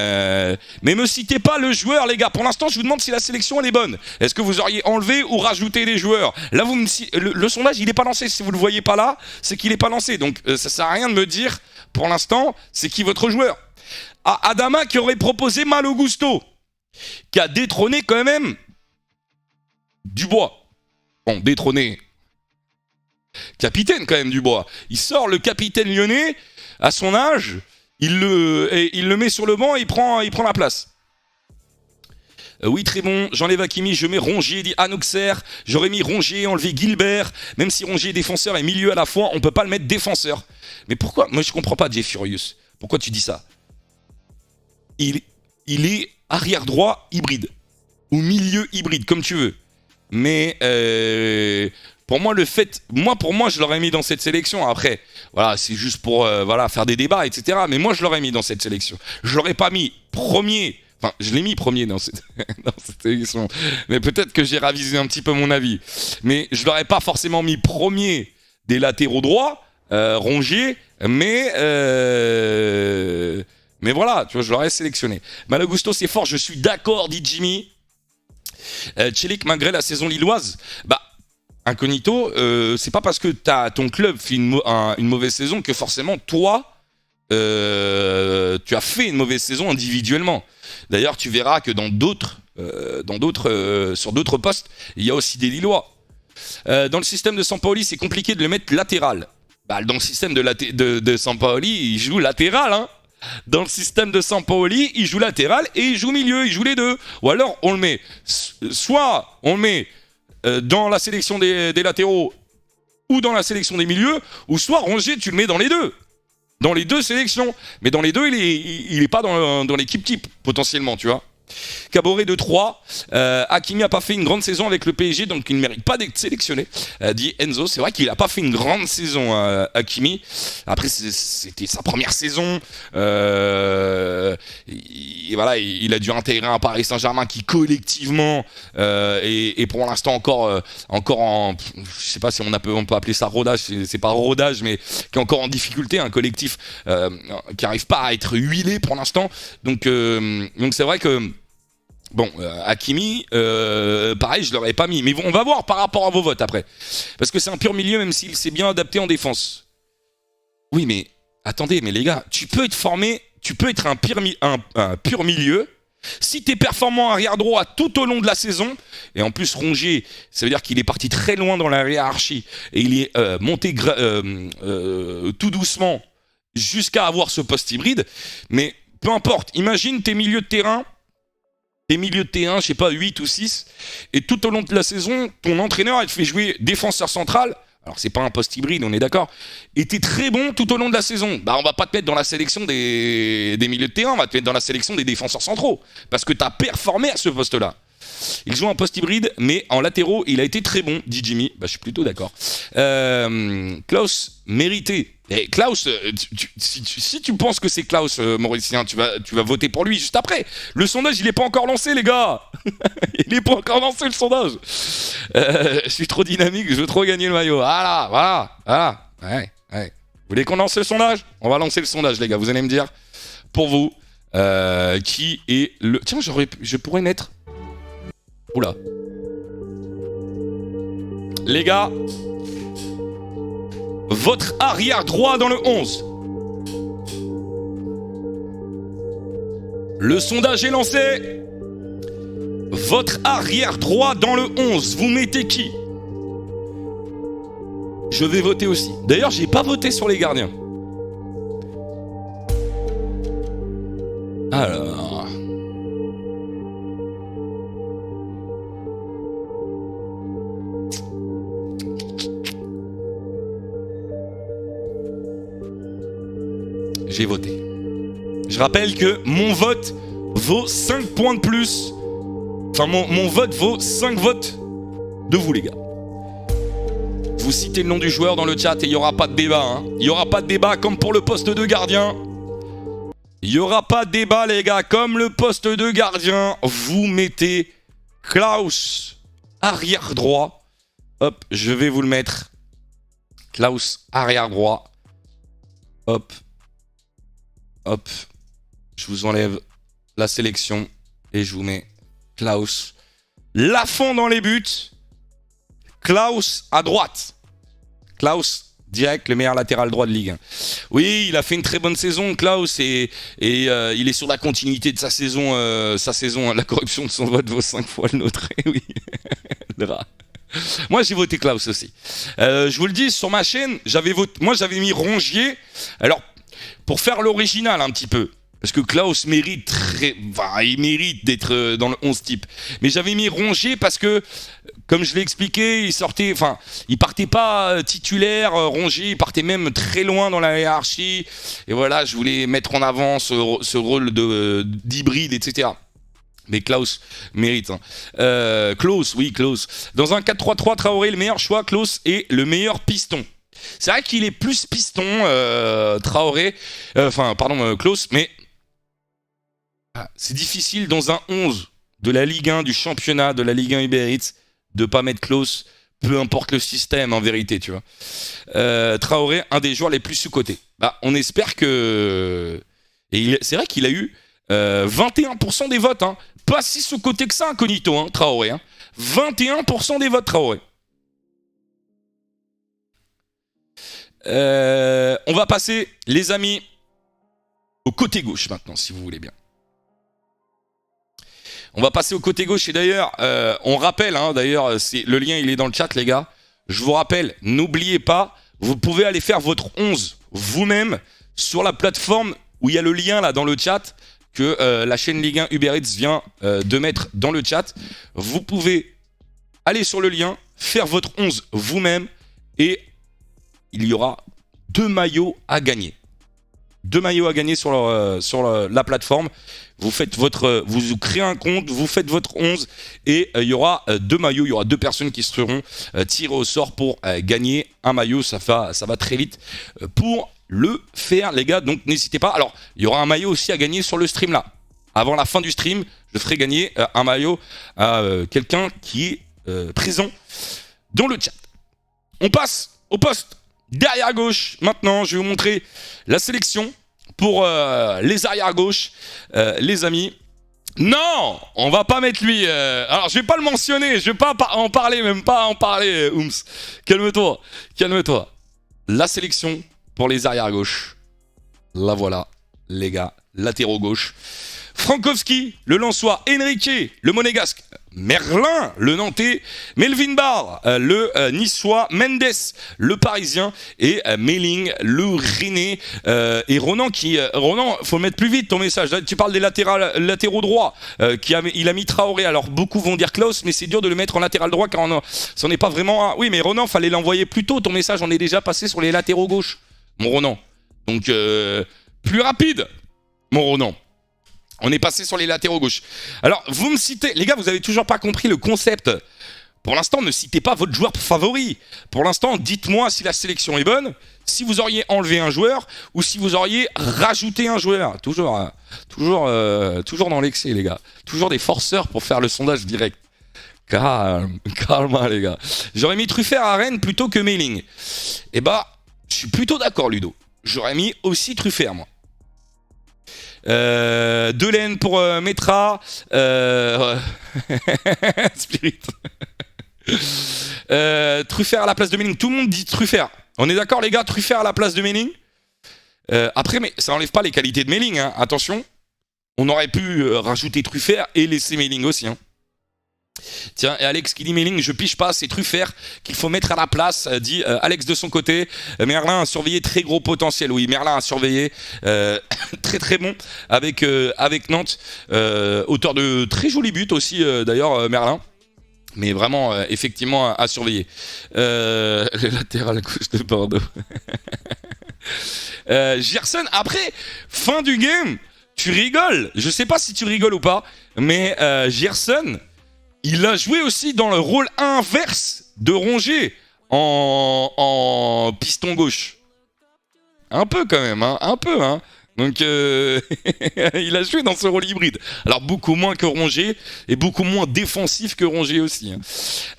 me citez pas le joueur, les gars. Pour l'instant, je vous demande si la sélection elle est bonne. Est-ce que vous auriez enlevé ou rajouté des joueurs? Là, le sondage, il n'est pas lancé. Si vous le voyez pas là, c'est qu'il n'est pas lancé. Donc, ça sert à rien de me dire, pour l'instant, c'est qui votre joueur. Ah, Adama qui aurait proposé Malo Gusto, qui a détrôné quand même Dubois. Bon, détrôné. Capitaine quand même Dubois. Il sort le capitaine lyonnais à son âge, il le met sur le banc et il prend la place. Oui, très bon. J'enlève Hakimi, je mets Rongier, dit Anoxer. J'aurais mis Rongier, enlevé Gilbert. Même si Rongier est défenseur et milieu à la fois, on peut pas le mettre défenseur. Mais pourquoi? Moi, je comprends pas, Jay Furious. Pourquoi tu dis ça? Il est arrière droit hybride ou milieu hybride comme tu veux, mais pour moi je l'aurais mis dans cette sélection. Après voilà, c'est juste pour faire des débats, etc. Mais moi je l'aurais mis dans cette sélection. Je l'aurais pas mis premier, enfin je l'ai mis premier dans cette sélection, mais peut-être que j'ai ravisé un petit peu mon avis, mais je l'aurais pas forcément mis premier des latéraux droits, Rongier, mais voilà, tu vois, je l'aurais sélectionné. Malo Gusto, c'est fort, je suis d'accord, dit Jimmy. Celik, malgré la saison lilloise, incognito, c'est pas parce que ton club fait une mauvaise saison que forcément, toi, tu as fait une mauvaise saison individuellement. D'ailleurs, tu verras que sur d'autres postes, il y a aussi des Lillois. Dans le système de Sampaoli, c'est compliqué de le mettre latéral. Dans le système de Sampaoli, il joue latéral, hein. Dans le système de Sampaoli, il joue latéral et il joue milieu, il joue les deux. Ou alors on le met, soit on le met dans la sélection des latéraux ou dans la sélection des milieux, ou soit Rongier, tu le mets dans les deux. Dans les deux sélections. Mais dans les deux, il est pas dans l'équipe type, potentiellement, tu vois. Caboret de 3. Hakimi a pas fait une grande saison avec le PSG, donc il ne mérite pas d'être sélectionné, dit Enzo. C'est vrai qu'il a pas fait une grande saison, Hakimi. Après, c'était sa première saison. Il a dû intégrer un Paris Saint-Germain qui collectivement est pour l'instant encore en, je sais pas si on peut appeler ça rodage, c'est pas rodage, mais qui est encore en difficulté, un collectif qui arrive pas à être huilé pour l'instant. Donc c'est vrai que bon, Hakimi, pareil, je l'aurais pas mis. Mais on va voir par rapport à vos votes après. Parce que c'est un pur milieu, même s'il s'est bien adapté en défense. Oui, mais attendez, mais les gars, tu peux être formé, tu peux être un pur milieu. Si t'es performant arrière droit tout au long de la saison, et en plus Rongier, ça veut dire qu'il est parti très loin dans la hiérarchie, et il est monté tout doucement jusqu'à avoir ce poste hybride. Mais peu importe, imagine tes milieux de terrain, je sais pas, 8 ou 6, et tout au long de la saison, ton entraîneur, il te fait jouer défenseur central. Alors, c'est pas un poste hybride, on est d'accord. Et t'es très bon tout au long de la saison. On va pas te mettre dans la sélection des milieux de terrain, on va te mettre dans la sélection des défenseurs centraux. Parce que t'as performé à ce poste-là. Il joue un poste hybride, mais en latéraux, il a été très bon, dit Jimmy. Je suis plutôt d'accord. Klaus, mérité. Et Klaus, si tu penses que c'est Klaus, Mauricien, tu vas voter pour lui juste après. Le sondage, il est pas encore lancé, les gars. Il est pas encore lancé, le sondage. Je suis trop dynamique, je veux trop gagner le maillot. Voilà. Ouais. Vous voulez qu'on lance le sondage? On va lancer le sondage, les gars. Vous allez me dire, pour vous, qui est le... Tiens, je pourrais mettre... Oula. Les gars, votre arrière droit dans le 11. Le sondage est lancé. Votre arrière droit dans le 11, vous mettez qui? Je vais voter aussi. D'ailleurs, j'ai pas voté sur les gardiens. Alors... l'ai voté. Je rappelle que mon vote vaut 5 points de plus. Enfin, mon vote vaut 5 votes de vous, les gars. Vous citez le nom du joueur dans le chat et il n'y aura pas de débat. Hein. Il n'y aura pas de débat comme pour le poste de gardien. Il n'y aura pas de débat, les gars. Comme le poste de gardien, vous mettez Klaus arrière droit. Hop, je vais vous le mettre. Klaus arrière droit. Hop. Hop. Je vous enlève la sélection et je vous mets Klaus. Lafont dans les buts. Klaus à droite. Klaus, direct, le meilleur latéral droit de Ligue 1. Oui, il a fait une très bonne saison, Klaus, et il est sur la continuité de sa saison. La corruption de son vote vaut 5 fois le nôtre. Oui. Moi, j'ai voté Klaus aussi. Je vous le dis, sur ma chaîne, j'avais mis Rongier. Alors, pour faire l'original un petit peu. Parce que Klaus mérite il mérite d'être dans le 11 type. Mais j'avais mis Rongier parce que, comme je l'ai expliqué, il partait pas titulaire. Rongier, il partait même très loin dans la hiérarchie. Et voilà, je voulais mettre en avant ce rôle d'hybride, etc. Mais Klaus mérite. Hein. Klaus. Dans un 4-3-3, Traoré, le meilleur choix. Klaus est le meilleur piston. C'est vrai qu'il est plus piston, Traoré. Klaus, mais c'est difficile dans un 11 de la Ligue 1, du championnat, de la Ligue 1 Uber Eats, de pas mettre Klaus, peu importe le système en vérité, tu vois. Traoré, un des joueurs les plus sous-cotés. On espère que... c'est vrai qu'il a eu 21% des votes, hein. Pas si sous-coté que ça, incognito, hein, Traoré. Hein. 21% des votes, Traoré. On va passer, les amis, au côté gauche maintenant, si vous voulez bien. On va passer au côté gauche et d'ailleurs, on rappelle, hein, d'ailleurs, le lien il est dans le chat, les gars. Je vous rappelle, n'oubliez pas, vous pouvez aller faire votre 11 vous-même sur la plateforme où il y a le lien là dans le chat que la chaîne Ligue 1 Uber Eats vient de mettre dans le chat. Vous pouvez aller sur le lien, faire votre 11 vous-même et il y aura 2 maillots à gagner. 2 maillots à gagner sur la plateforme. Vous créez un compte, vous faites votre 11 et il y aura 2 maillots. Il y aura 2 personnes qui seront tirées au sort pour gagner un maillot. Ça va très vite pour le faire, les gars. Donc n'hésitez pas. Alors, il y aura un maillot aussi à gagner sur le stream là. Avant la fin du stream, je ferai gagner un maillot à quelqu'un qui est présent dans le chat. On passe au poste derrière gauche. Maintenant, je vais vous montrer la sélection pour les arrières gauche, les amis. Non, on va pas mettre lui. Alors, je vais pas le mentionner, je vais pas en parler, même pas en parler. Ooms, calme-toi. La sélection pour les arrières gauche. La voilà, les gars, latéraux gauche. Frankowski, le Lensois, Enrique, le Monégasque, Merlin, le Nantais, Melvin Barr, le Niçois, Mendes, le Parisien, et Melling, le Rennais, et Ronan Ronan, faut le mettre plus vite ton message. Là, tu parles des latéraux droits, il a mis Traoré. Alors beaucoup vont dire Klaus, mais c'est dur de le mettre en latéral droit car c'en est pas vraiment un. Oui, mais Ronan, fallait l'envoyer plus tôt ton message. On est déjà passé sur les latéraux gauche, mon Ronan. Donc plus rapide, mon Ronan. On est passé sur les latéraux gauche. Alors, vous me citez... Les gars, vous avez toujours pas compris le concept. Pour l'instant, ne citez pas votre joueur favori. Pour l'instant, dites-moi si la sélection est bonne, si vous auriez enlevé un joueur ou si vous auriez rajouté un joueur. Toujours dans l'excès, les gars. Toujours des forceurs pour faire le sondage direct. Calme, les gars. J'aurais mis Truffert à Rennes plutôt que Melling. Eh bah, je suis plutôt d'accord, Ludo. J'aurais mis aussi Truffert, moi. Delaine pour Metra, Spirit. Truffert à la place de Melling. Tout le monde dit Truffert. On est d'accord, les gars, Truffert à la place de Melling. Après, mais ça n'enlève pas les qualités de Melling, hein. Attention, on aurait pu rajouter Truffert et laisser Melling aussi, hein. Tiens, et Alex qui dit Melling, je piche pas, c'est Truffert qu'il faut mettre à la place, dit Alex de son côté. Merlin a surveillé, très gros potentiel, oui, Merlin a surveillé, très très bon avec Nantes, auteur de très jolis buts aussi d'ailleurs Merlin, mais vraiment effectivement à surveiller. Le latéral à gauche de Bordeaux. Gerson, après, fin du game, tu rigoles. Je sais pas si tu rigoles ou pas, mais Gerson, il a joué aussi dans le rôle inverse de Rongier en piston gauche. Un peu quand même, hein, un peu, hein. Donc il a joué dans ce rôle hybride. Alors beaucoup moins que Rongier et beaucoup moins défensif que Rongier aussi.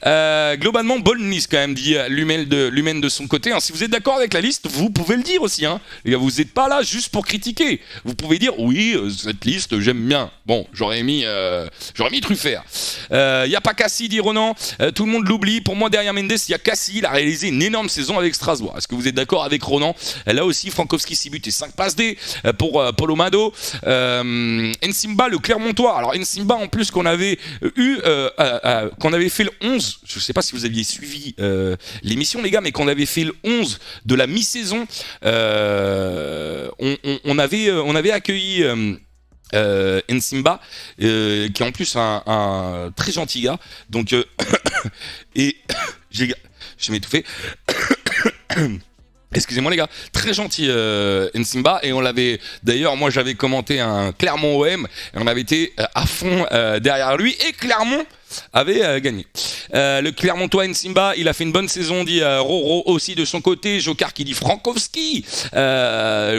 Globalement, bonne liste quand même, dit Lumen de son côté. Hein. Si vous êtes d'accord avec la liste, vous pouvez le dire aussi. Hein. Les gars, vous n'êtes pas là juste pour critiquer. Vous pouvez dire oui, cette liste j'aime bien. Bon, j'aurais mis Truffert. Y a pas Cassie, dit Ronan. Tout le monde l'oublie. Pour moi, derrière Mendes, il y a Cassie. Il a réalisé une énorme saison avec Strasbourg. Est-ce que vous êtes d'accord avec Ronan? Là aussi, Frankowski 6 buts et 5 passes D. Pour Paulo Mado, Nsimba, le Clermontois. Alors Nsimba, en plus qu'on avait qu'on avait fait le 11, je sais pas si vous aviez suivi l'émission les gars, mais qu'on avait fait le 11 de la mi-saison, on avait accueilli Nsimba, qui est en plus un très gentil gars, donc et je vais m'étouffer. Excusez-moi les gars, très gentil Nsimba, et on l'avait, d'ailleurs moi j'avais commenté un Clermont OM, et on avait été à fond derrière lui, et Clermont avait gagné. Le Clermontois Nsimba, il a fait une bonne saison, dit Roro aussi de son côté. Jokar qui dit Frankowski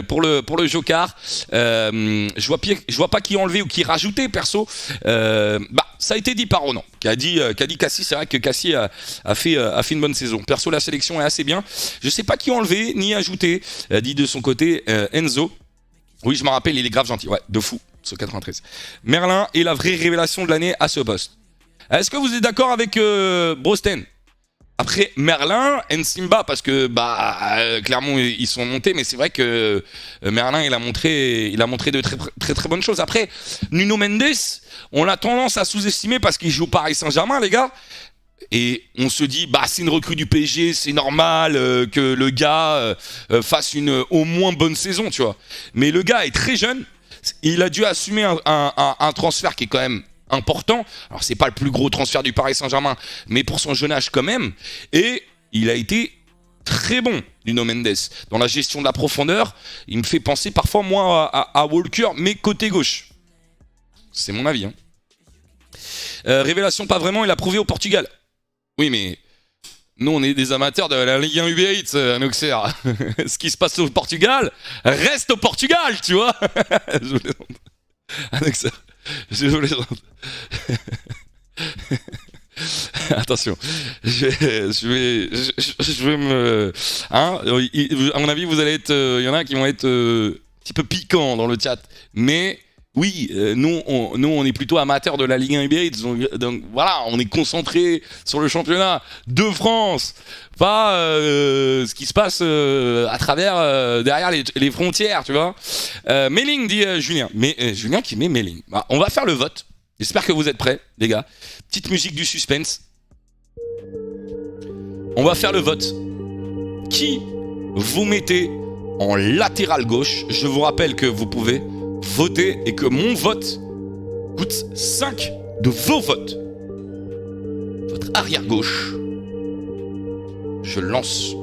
pour le Jokar. Je vois pas qui enlever ou qui rajouter perso. Ça a été dit par Ronan qui a dit Cassie. C'est vrai que Cassie a fait une bonne saison. Perso, la sélection est assez bien. Je sais pas qui enlever ni ajouter, dit de son côté Enzo. Oui, je me rappelle, il est grave gentil. Ouais, de fou, ce 93. Merlin est la vraie révélation de l'année à ce poste. Est-ce que vous êtes d'accord avec Brosten? Après Merlin, Nsimba, parce que clairement ils sont montés, mais c'est vrai que Merlin il a montré de très bonnes choses. Après Nuno Mendes, on a tendance à sous-estimer parce qu'il joue au Paris Saint-Germain, les gars. Et on se dit, c'est une recrue du PSG, c'est normal que le gars fasse une au moins bonne saison, tu vois. Mais le gars est très jeune, il a dû assumer un transfert qui est quand même important. Alors c'est pas le plus gros transfert du Paris Saint-Germain, mais pour son jeune âge quand même. Et il a été très bon, Nuno Mendes, dans la gestion de la profondeur. Il me fait penser parfois moi à Walker, mais côté gauche. C'est mon avis. Hein. Révélation, pas vraiment. Il a prouvé au Portugal. Oui, mais nous on est des amateurs de la Ligue 1 Uber Eats, Noxer. Ce qui se passe au Portugal reste au Portugal, tu vois. Noxer. Je vous les attention, je vais me... Hein, à mon avis, vous allez être... Il y en a qui vont être un petit peu piquants dans le chat. Mais oui, nous, on est plutôt amateurs de la Ligue 1 Uber Eats. Donc voilà, on est concentré sur le championnat de France. Pas ce qui se passe à travers, derrière les frontières, tu vois. Mailing, dit Julien. Mais Julien qui met Mailing. On va faire le vote. J'espère que vous êtes prêts, les gars. Petite musique du suspense. On va faire le vote. Qui vous mettez en latéral gauche? Je vous rappelle que vous pouvez voter et que mon vote coûte 5 de vos votes. Votre arrière gauche. Je lance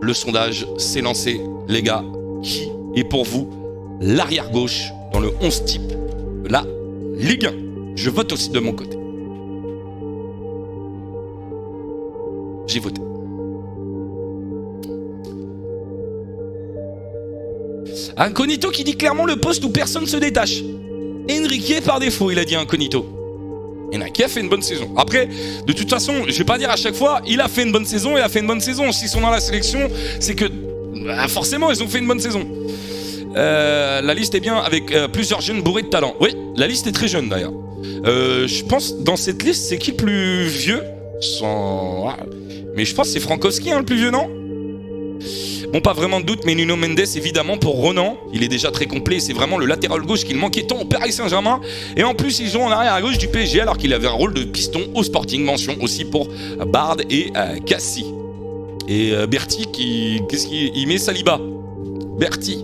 le sondage, c'est lancé, les gars. Qui est pour vous l'arrière gauche dans le 11 type de la Ligue 1? Je vote aussi de mon côté. J'ai voté. Incognito qui dit clairement le poste où personne se détache. Enrique par défaut, il a dit Incognito. Enrique a fait une bonne saison. Après, de toute façon, je vais pas dire à chaque fois, il a fait une bonne saison, il a fait une bonne saison. S'ils sont dans la sélection, c'est que forcément, ils ont fait une bonne saison. La liste est bien avec plusieurs jeunes bourrés de talent. Oui, la liste est très jeune d'ailleurs. Je pense dans cette liste, c'est qui le plus vieux? Mais je pense que c'est Frankowski le plus vieux, non? Bon, pas vraiment de doute, mais Nuno Mendes, évidemment, pour Ronan, il est déjà très complet. C'est vraiment le latéral gauche qu'il manquait tant au Paris Saint-Germain. Et en plus, il joue en arrière à gauche du PSG alors qu'il avait un rôle de piston au Sporting. Mention aussi pour Bard et Cassie. Et Berti, qu'est-ce qu'il met? Saliba. Berti.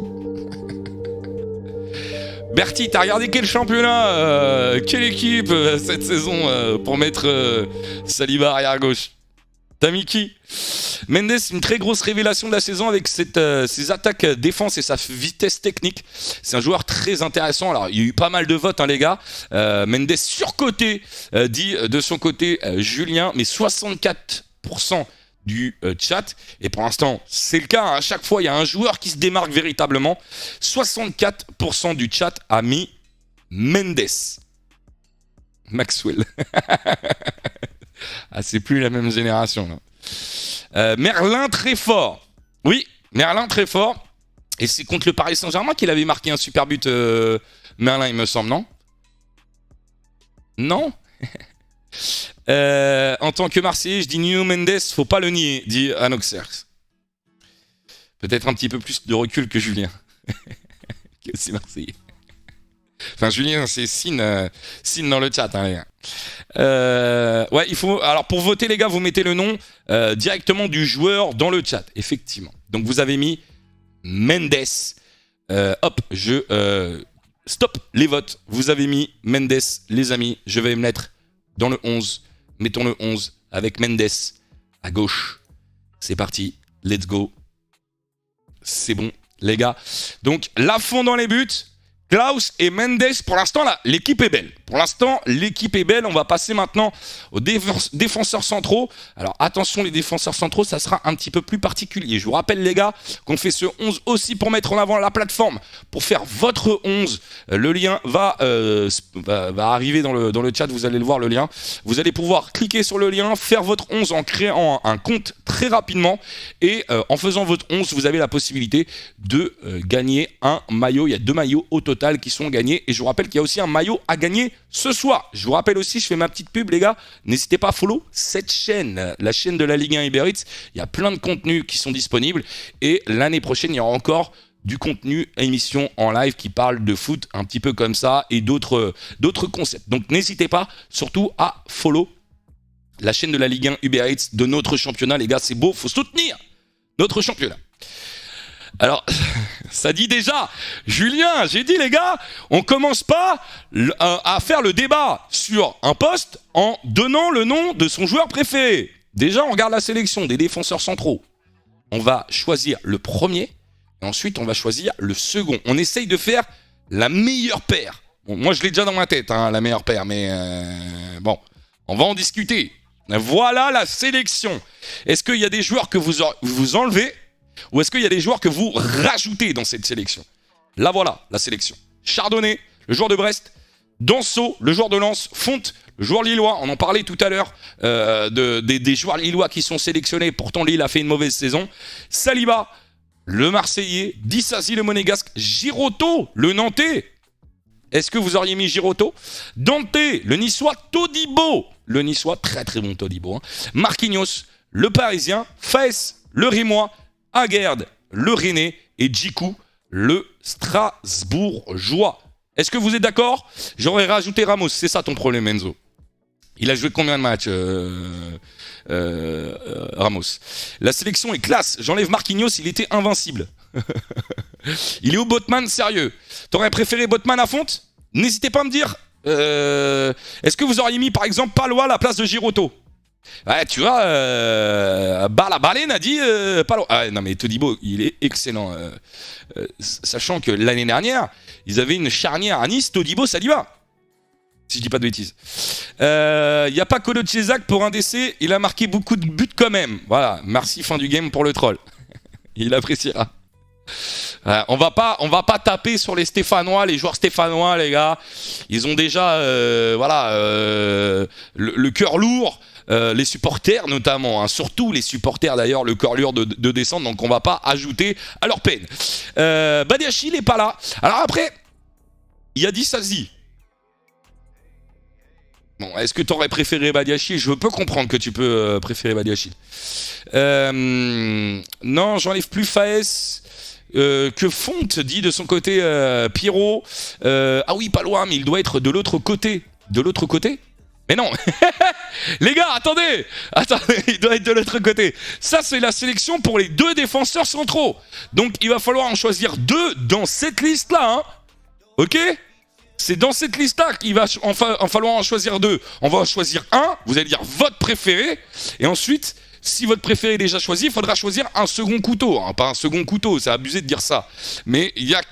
Berti, t'as regardé quel championnat, quelle équipe cette saison pour mettre Saliba arrière gauche? T'as mis qui? Mendes, une très grosse révélation de la saison avec ses attaques défense et sa vitesse technique. C'est un joueur très intéressant. Alors, il y a eu pas mal de votes, hein, les gars. Mendes surcoté, dit de son côté Julien, mais 64% du chat. Et pour l'instant, c'est le cas. Hein. À chaque fois, il y a un joueur qui se démarque véritablement. 64% du chat a mis Mendes. Maxwell. Ah, c'est plus la même génération, là. Merlin très fort. Oui, Merlin très fort. Et c'est contre le Paris Saint-Germain qu'il avait marqué un super but, Merlin, il me semble, non? Non. En tant que Marseillais, je dis Nuno Mendes, faut pas le nier, dit Anoxers. Peut-être un petit peu plus de recul que Julien. Que c'est Marseillais. Enfin, Julien, c'est signe dans le chat, hein, les gars. Ouais, il faut. Alors, pour voter, les gars, vous mettez le nom directement du joueur dans le chat, effectivement. Donc, vous avez mis Mendes. Hop, stop les votes. Vous avez mis Mendes, les amis. Je vais me mettre dans le 11. Mettons le 11 avec Mendes à gauche. C'est parti. Let's go. C'est bon, les gars. Donc, la fond dans les buts. Klaus et Mendes, pour l'instant, là, l'équipe est belle. Pour l'instant, l'équipe est belle. On va passer maintenant aux défenseurs centraux. Alors, attention, les défenseurs centraux, ça sera un petit peu plus particulier. Je vous rappelle, les gars, qu'on fait ce 11 aussi pour mettre en avant la plateforme. Pour faire votre 11, le lien va arriver dans le chat. Vous allez le voir, le lien. Vous allez pouvoir cliquer sur le lien, faire votre 11 en créant un compte très rapidement. Et en faisant votre 11, vous avez la possibilité de gagner un maillot. Il y a 2 maillots au total qui sont gagnés, et je vous rappelle qu'il y a aussi un maillot à gagner ce soir. Je vous rappelle aussi, je fais ma petite pub, les gars, n'hésitez pas à follow cette chaîne, la chaîne de la Ligue 1 Uber Eats. Il y a plein de contenus qui sont disponibles, et l'année prochaine il y aura encore du contenu, émission en live qui parle de foot un petit peu comme ça, et d'autres concepts. Donc n'hésitez pas surtout à follow la chaîne de la Ligue 1 Uber Eats, de notre championnat, les gars. C'est beau, faut soutenir notre championnat. Alors, ça dit déjà, Julien, j'ai dit, les gars, on commence pas à faire le débat sur un poste en donnant le nom de son joueur préféré. Déjà, on regarde la sélection des défenseurs centraux. On va choisir le premier, et ensuite on va choisir le second. On essaye de faire la meilleure paire. Bon, moi, je l'ai déjà dans ma tête, hein, la meilleure paire, mais bon, on va en discuter. Voilà la sélection. Est-ce qu'il y a des joueurs que vous enlevez, ou est-ce qu'il y a des joueurs que vous rajoutez dans cette sélection? Là, voilà, la sélection. Chardonnay, le joueur de Brest. Danso, le joueur de Lens. Fonte, le joueur lillois. On en parlait tout à l'heure des joueurs lillois qui sont sélectionnés. Pourtant, Lille a fait une mauvaise saison. Saliba, le Marseillais. Dissasi, le Monégasque. Giroto, le Nantais. Est-ce que vous auriez mis Giroto? Dante, le Niçois. Todibo, le Niçois. Très très bon Todibo. Hein. Marquinhos, le Parisien. Faes, le Rémois. Aguerd, le Rennais, et Djikou, le Strasbourgeois. Est-ce que vous êtes d'accord? J'aurais rajouté Ramos, c'est ça ton problème, Enzo. Il a joué combien de matchs, Ramos? La sélection est classe. J'enlève Marquinhos, il était invincible. Il est où Botman, sérieux? T'aurais préféré Botman à Fonte? N'hésitez pas à me dire. Est-ce que vous auriez mis par exemple Palois à la place de Giroto? Ouais, tu vois, la baleine a dit Palois. Ah, non mais Todibo, il est excellent. Sachant que l'année dernière, ils avaient une charnière à Nice, Todibo, Saliba. Si je dis pas de bêtises. Il n'y a pas Kolo Czesak pour un décès, il a marqué beaucoup de buts quand même. Voilà, merci fin du game pour le troll. Il appréciera. On va pas taper sur les Stéphanois, les joueurs stéphanois, les gars. Ils ont déjà le cœur lourd. Les supporters notamment, hein, surtout les supporters d'ailleurs, le cœur lourd de descendre, donc on va pas ajouter à leur peine. Badiachil n'est pas là. Alors après, il y a Dissasi. Bon, est-ce que tu aurais préféré Badiachil? Je peux comprendre que tu peux préférer Badiachil. Non, j'enlève plus Faes. Que Fonte dit de son côté Pierrot. Ah oui, pas loin, mais il doit être de l'autre côté. De l'autre côté? Mais non. Les gars, attendez, il doit être de l'autre côté. Ça, c'est la sélection pour les 2 défenseurs centraux. Donc, il va falloir en choisir 2 dans cette liste-là. Hein. Ok? C'est dans cette liste-là qu'il va falloir en choisir 2. On va en choisir un, vous allez dire votre préféré, et ensuite, si votre préféré est déjà choisi, il faudra choisir un second couteau. Hein, pas un second couteau, c'est abusé de dire ça. Mais il y a...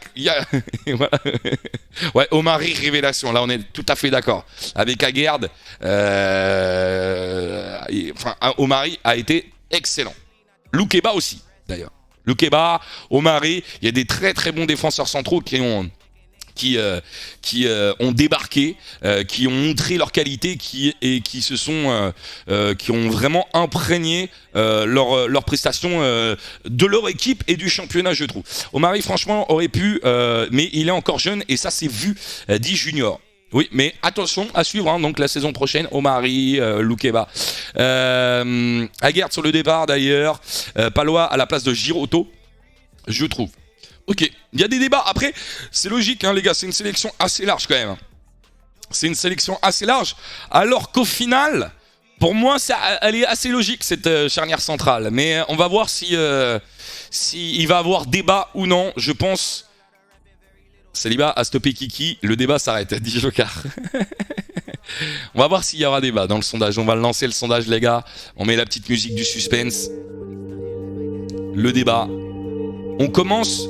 voilà. Ouais, Omari, révélation. Là, on est tout à fait d'accord. Avec Aguerd, Omari a été excellent. Loukeba aussi, d'ailleurs. Loukeba, Omari, il y a des très très bons défenseurs centraux qui ont débarqué, qui ont montré leur qualité, qui ont vraiment imprégné leur prestation de leur équipe et du championnat, je trouve. Omari, franchement, aurait pu, mais il est encore jeune et ça c'est vu, dit Junior. Oui, mais attention à suivre, hein, donc la saison prochaine, Omari, Loukeba. Aguerd sur le départ d'ailleurs, Palois à la place de Giroto, je trouve. Ok, il y a des débats. Après, c'est logique, hein, les gars, c'est une sélection assez large quand même. C'est une sélection assez large, alors qu'au final, pour moi, elle est assez logique cette charnière centrale. Mais on va voir si il va y avoir débat ou non. Je pense. Saliba a stoppé Kiki, le débat s'arrête, dit Jokar. On va voir s'il y aura débat dans le sondage. On va lancer le sondage, les gars. On met la petite musique du suspense. Le débat. On commence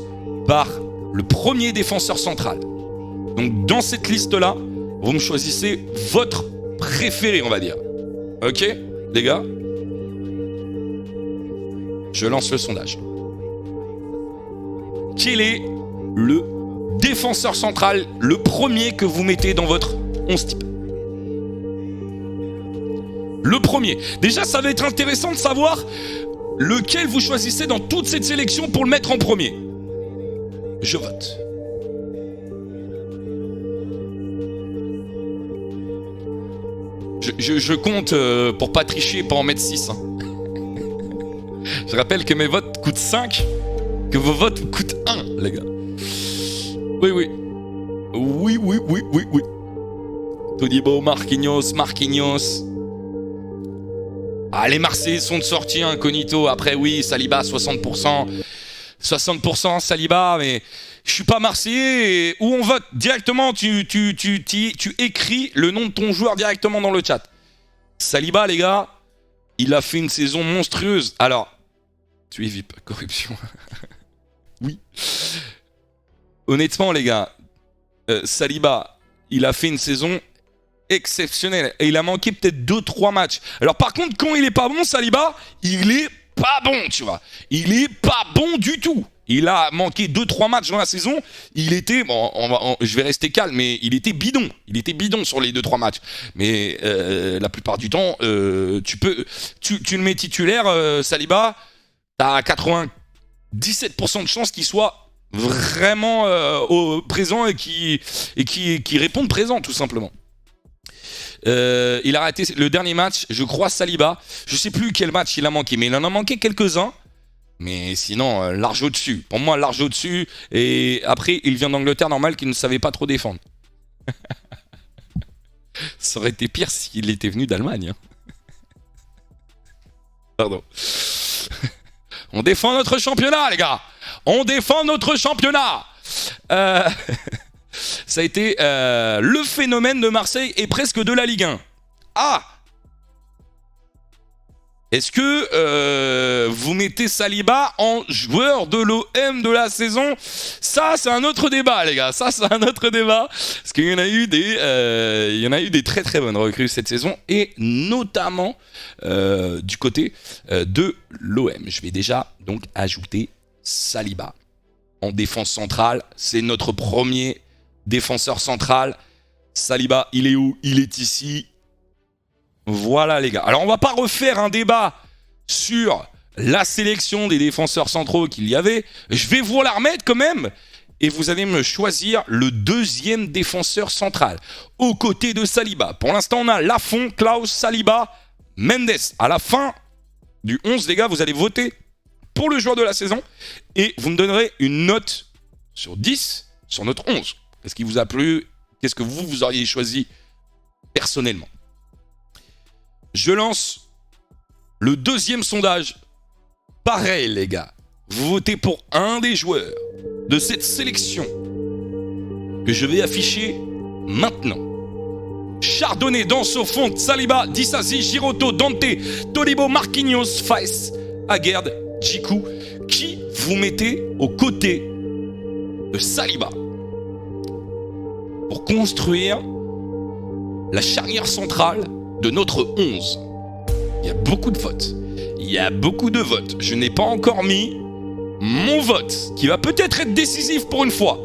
par le premier défenseur central. Donc dans cette liste-là, vous me choisissez votre préféré, on va dire. Ok, les gars? Je lance le sondage. Quel est le défenseur central, le premier que vous mettez dans votre 11 type? Le premier. Déjà, ça va être intéressant de savoir lequel vous choisissez dans toute cette sélection pour le mettre en premier. Je vote. Je compte pour pas tricher, pas en mettre 6. Hein. Je rappelle que mes votes coûtent 5, que vos votes coûtent 1, les gars. Oui, oui. Oui, oui, oui, oui, oui. Todibo, Marquinhos. Ah, les Marseillais sont de sortie incognito. Après, oui, Saliba, 60%. 60% Saliba, mais je suis pas Marseillais. Où on vote directement, tu écris le nom de ton joueur directement dans le chat. Saliba, les gars, il a fait une saison monstrueuse. Alors, tu es VIP, corruption. Oui. Honnêtement, les gars, Saliba, il a fait une saison exceptionnelle. Et il a manqué peut-être 2-3 matchs. Alors par contre, quand il est pas bon, Saliba, il est pas bon, tu vois. Il est pas bon du tout. Il a manqué 2-3 matchs dans la saison. Il était, bon, je vais rester calme, mais il était bidon. Il était bidon sur les 2-3 matchs. Mais la plupart du temps, tu le mets titulaire, Saliba, t'as 97% de chances qu'il soit vraiment au présent et qui réponde présent, tout simplement. Il a raté le dernier match, je crois, Saliba. Je sais plus quel match il a manqué, mais il en a manqué quelques-uns. Mais sinon, large au-dessus. Pour moi, large au-dessus. Et après, il vient d'Angleterre, normal qu'il ne savait pas trop défendre. Ça aurait été pire s'il était venu d'Allemagne. Hein. Pardon. On défend notre championnat, les gars. On défend notre championnat. Ça a été le phénomène de Marseille et presque de la Ligue 1. Ah! Est-ce que vous mettez Saliba en joueur de l'OM de la saison? Ça, c'est un autre débat, les gars. Ça, c'est un autre débat. Parce qu'il y en a eu des très très bonnes recrues cette saison. Et notamment du côté de l'OM. Je vais déjà donc ajouter Saliba en défense centrale. C'est notre premier défenseur central. Saliba, il est où? Il est ici. Voilà, les gars. Alors, on va pas refaire un débat sur la sélection des défenseurs centraux qu'il y avait. Je vais vous la remettre quand même. Et vous allez me choisir le deuxième défenseur central aux côtés de Saliba. Pour l'instant, on a Lafont, Klaus, Saliba, Mendes. À la fin du 11, les gars, vous allez voter pour le joueur de la saison. Et vous me donnerez une note sur 10 sur notre 11. Qu'est-ce qui vous a plu? Qu'est-ce que vous auriez choisi personnellement? Je lance le deuxième sondage. Pareil, les gars. Vous votez pour un des joueurs de cette sélection que je vais afficher maintenant. Chardonnay, Danso, Fonte, Saliba, Disasi, Giroto, Dante, Tolibo, Marquinhos, Faes, Aguerd, Djikou. Qui vous mettez aux côtés de Saliba pour construire la charnière centrale de notre 11? Il y a beaucoup de votes. Il y a beaucoup de votes. Je n'ai pas encore mis mon vote, qui va peut-être être décisif pour une fois.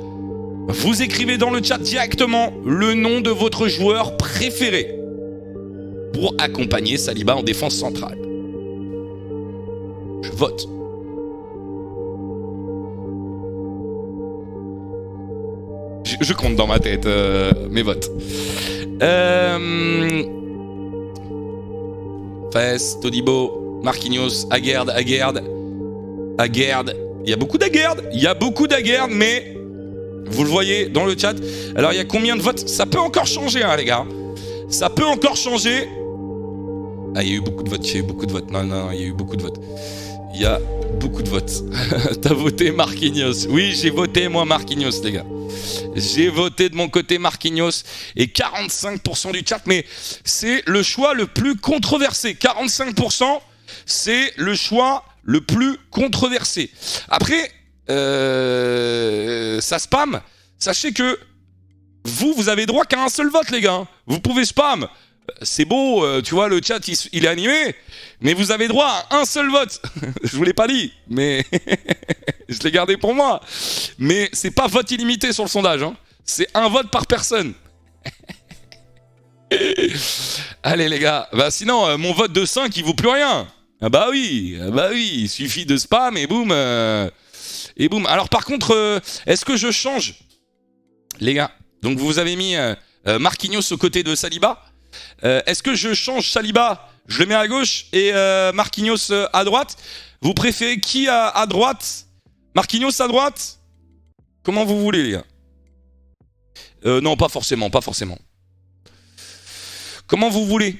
Vous écrivez dans le chat directement le nom de votre joueur préféré pour accompagner Saliba en défense centrale. Je vote. Je compte dans ma tête mes votes. Fes, Todibo, Marquinhos, Aguerd. Il y a beaucoup d'Aguerd, mais vous le voyez dans le chat. Alors il y a combien de votes? Ça peut encore changer, hein, les gars. Ça peut encore changer. Ah, il y a eu beaucoup de votes. Non, il y a eu beaucoup de votes. Il y a beaucoup de votes. T'as voté Marquinhos. Oui, j'ai voté moi Marquinhos, les gars. J'ai voté de mon côté Marquinhos et 45% du chat, mais c'est le choix le plus controversé. 45%, c'est le choix le plus controversé. Après, ça spam. Sachez que vous avez droit qu'à un seul vote, les gars. Vous pouvez spam. C'est beau, tu vois, le chat, il est animé, mais vous avez droit à un seul vote. Je vous l'ai pas dit, mais je l'ai gardé pour moi. Mais c'est pas vote illimité sur le sondage, hein. C'est un vote par personne. Allez, les gars. Bah, sinon, mon vote de 5, il vaut plus rien. Ah bah oui, il suffit de spam et boum. Et boum. Alors, par contre, est-ce que je change, les gars? Donc, vous avez mis Marquinhos aux côtés de Saliba. Est-ce que je change Saliba, je le mets à gauche et Marquinhos à droite? Vous préférez qui à droite? Marquinhos à droite? Comment vous voulez, les gars? Non, pas forcément. Comment vous voulez?